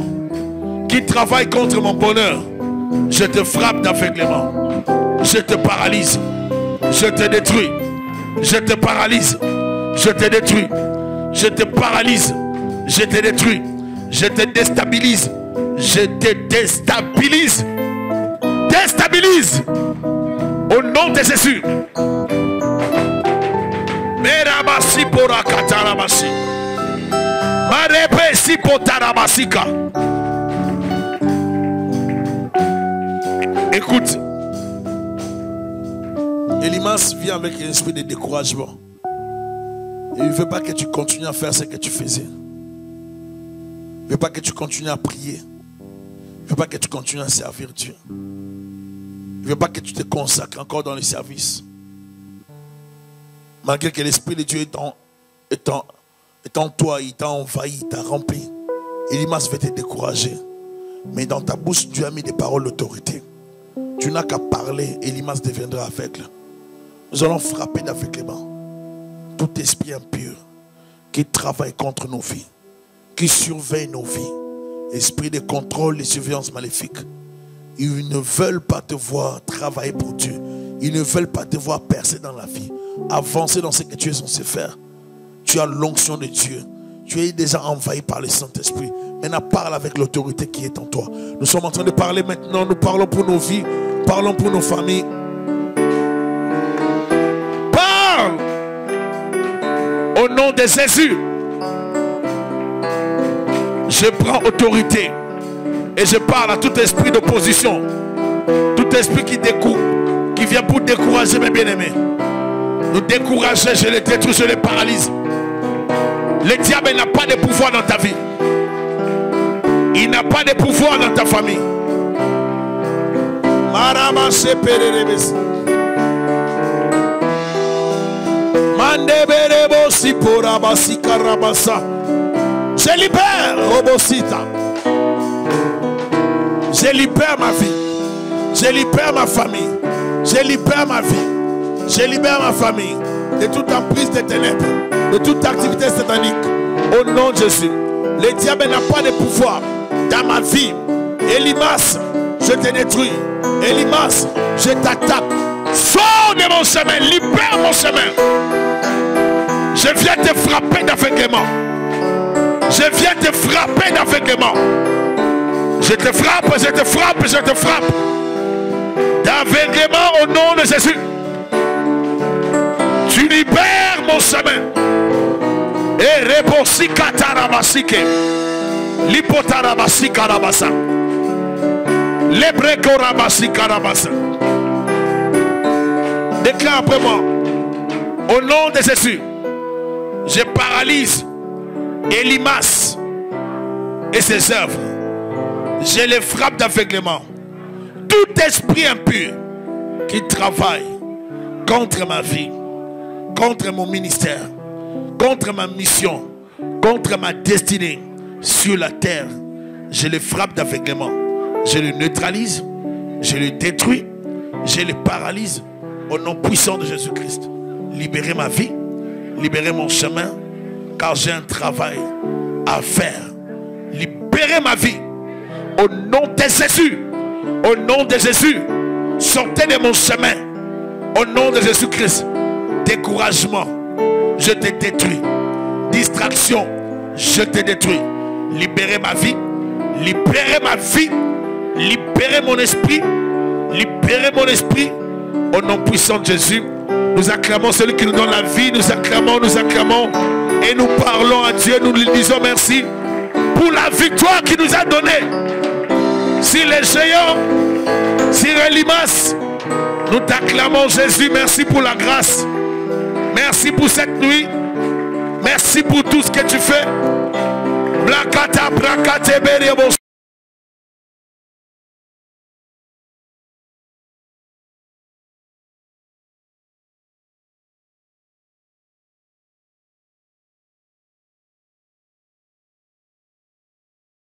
qui travaille contre mon bonheur, je te frappe d'aveuglement. Je te paralyse. Je te détruis. Je te paralyse. Je te détruis. Je te paralyse. Je te détruis. Je te déstabilise. Je te déstabilise. Déstabilise. Au nom de Jésus. Lebora katarabasi. Marepe si potarabasika. Écoute. Elimas vient avec un esprit de découragement. Et il ne veut pas que tu continues à faire ce que tu faisais. Il ne veut pas que tu continues à prier. Il ne veut pas que tu continues à servir Dieu. Il ne veut pas que tu te consacres encore dans les services. Malgré que l'Esprit de Dieu est en toi, il t'a envahi, il t'a rempli. Elimas veut te décourager. Mais dans ta bouche, Dieu a mis des paroles d'autorité. Tu n'as qu'à parler, Elimas deviendra aveugle. Nous allons frapper d'aveuglement tout esprit impur qui travaille contre nos vies, qui surveille nos vies, esprit de contrôle et surveillance maléfique. Ils ne veulent pas te voir travailler pour Dieu. Ils ne veulent pas te voir percer dans la vie, avancer dans ce que tu es censé faire. Tu as l'onction de Dieu. Tu es déjà envahi par le Saint-Esprit. Maintenant, parle avec l'autorité qui est en toi. Nous sommes en train de parler maintenant. Nous parlons pour nos vies. Parlons pour nos familles. Parle au nom de Jésus. Je prends autorité et je parle à tout esprit d'opposition, tout esprit qui vient pour décourager mes bien-aimés. Nous décourager, je les détruis, je les paralyse. Le diable n'a pas de pouvoir dans ta vie. Il n'a pas de pouvoir dans ta famille. Je libère Robosita. Je libère ma vie. Je libère ma famille. Je libère ma vie. Je libère ma famille de toute emprise des ténèbres, de toute activité satanique. Au nom de Jésus. Le diable n'a pas de pouvoir dans ma vie. Elimas, je te détruis. Elimas, je t'attaque. Sors de mon chemin. Libère mon chemin. Je viens te frapper d'aveuglement. Je viens te frapper d'aveuglement. Je te frappe, je te frappe, je te frappe. D'aveuglement au nom de Jésus. Tu libères mon chemin. Et rebosi katarabasike. Lipotarabasi karabasa. Lebrekorabasi karabasa. Déclare après moi. Au nom de Jésus. Je paralyse Elimas et ses œuvres. Je les frappe d'aveuglement. Tout esprit impur qui travaille contre ma vie, contre mon ministère, contre ma mission, contre ma destinée sur la terre, je les frappe d'aveuglement. Je les neutralise, je les détruis, je les paralyse au nom puissant de Jésus-Christ. Libérez ma vie, libérez mon chemin, car j'ai un travail à faire. Libérez ma vie au nom de Jésus. Au nom de Jésus, sortez de mon chemin. Au nom de Jésus-Christ. Découragement, je te détruis. Distraction, je te détruis. Libérez ma vie. Libérez ma vie. Libérez mon esprit. Libérez mon esprit. Au nom puissant de Jésus, nous acclamons celui qui nous donne la vie. Nous acclamons. Et nous parlons à Dieu. Nous lui disons merci pour la victoire qu'il nous a donnée. Sur les géants, sur Elimas, nous t'acclamons Jésus. Merci pour la grâce. Merci pour cette nuit. Merci pour tout ce que tu fais. Blakata brakate berebo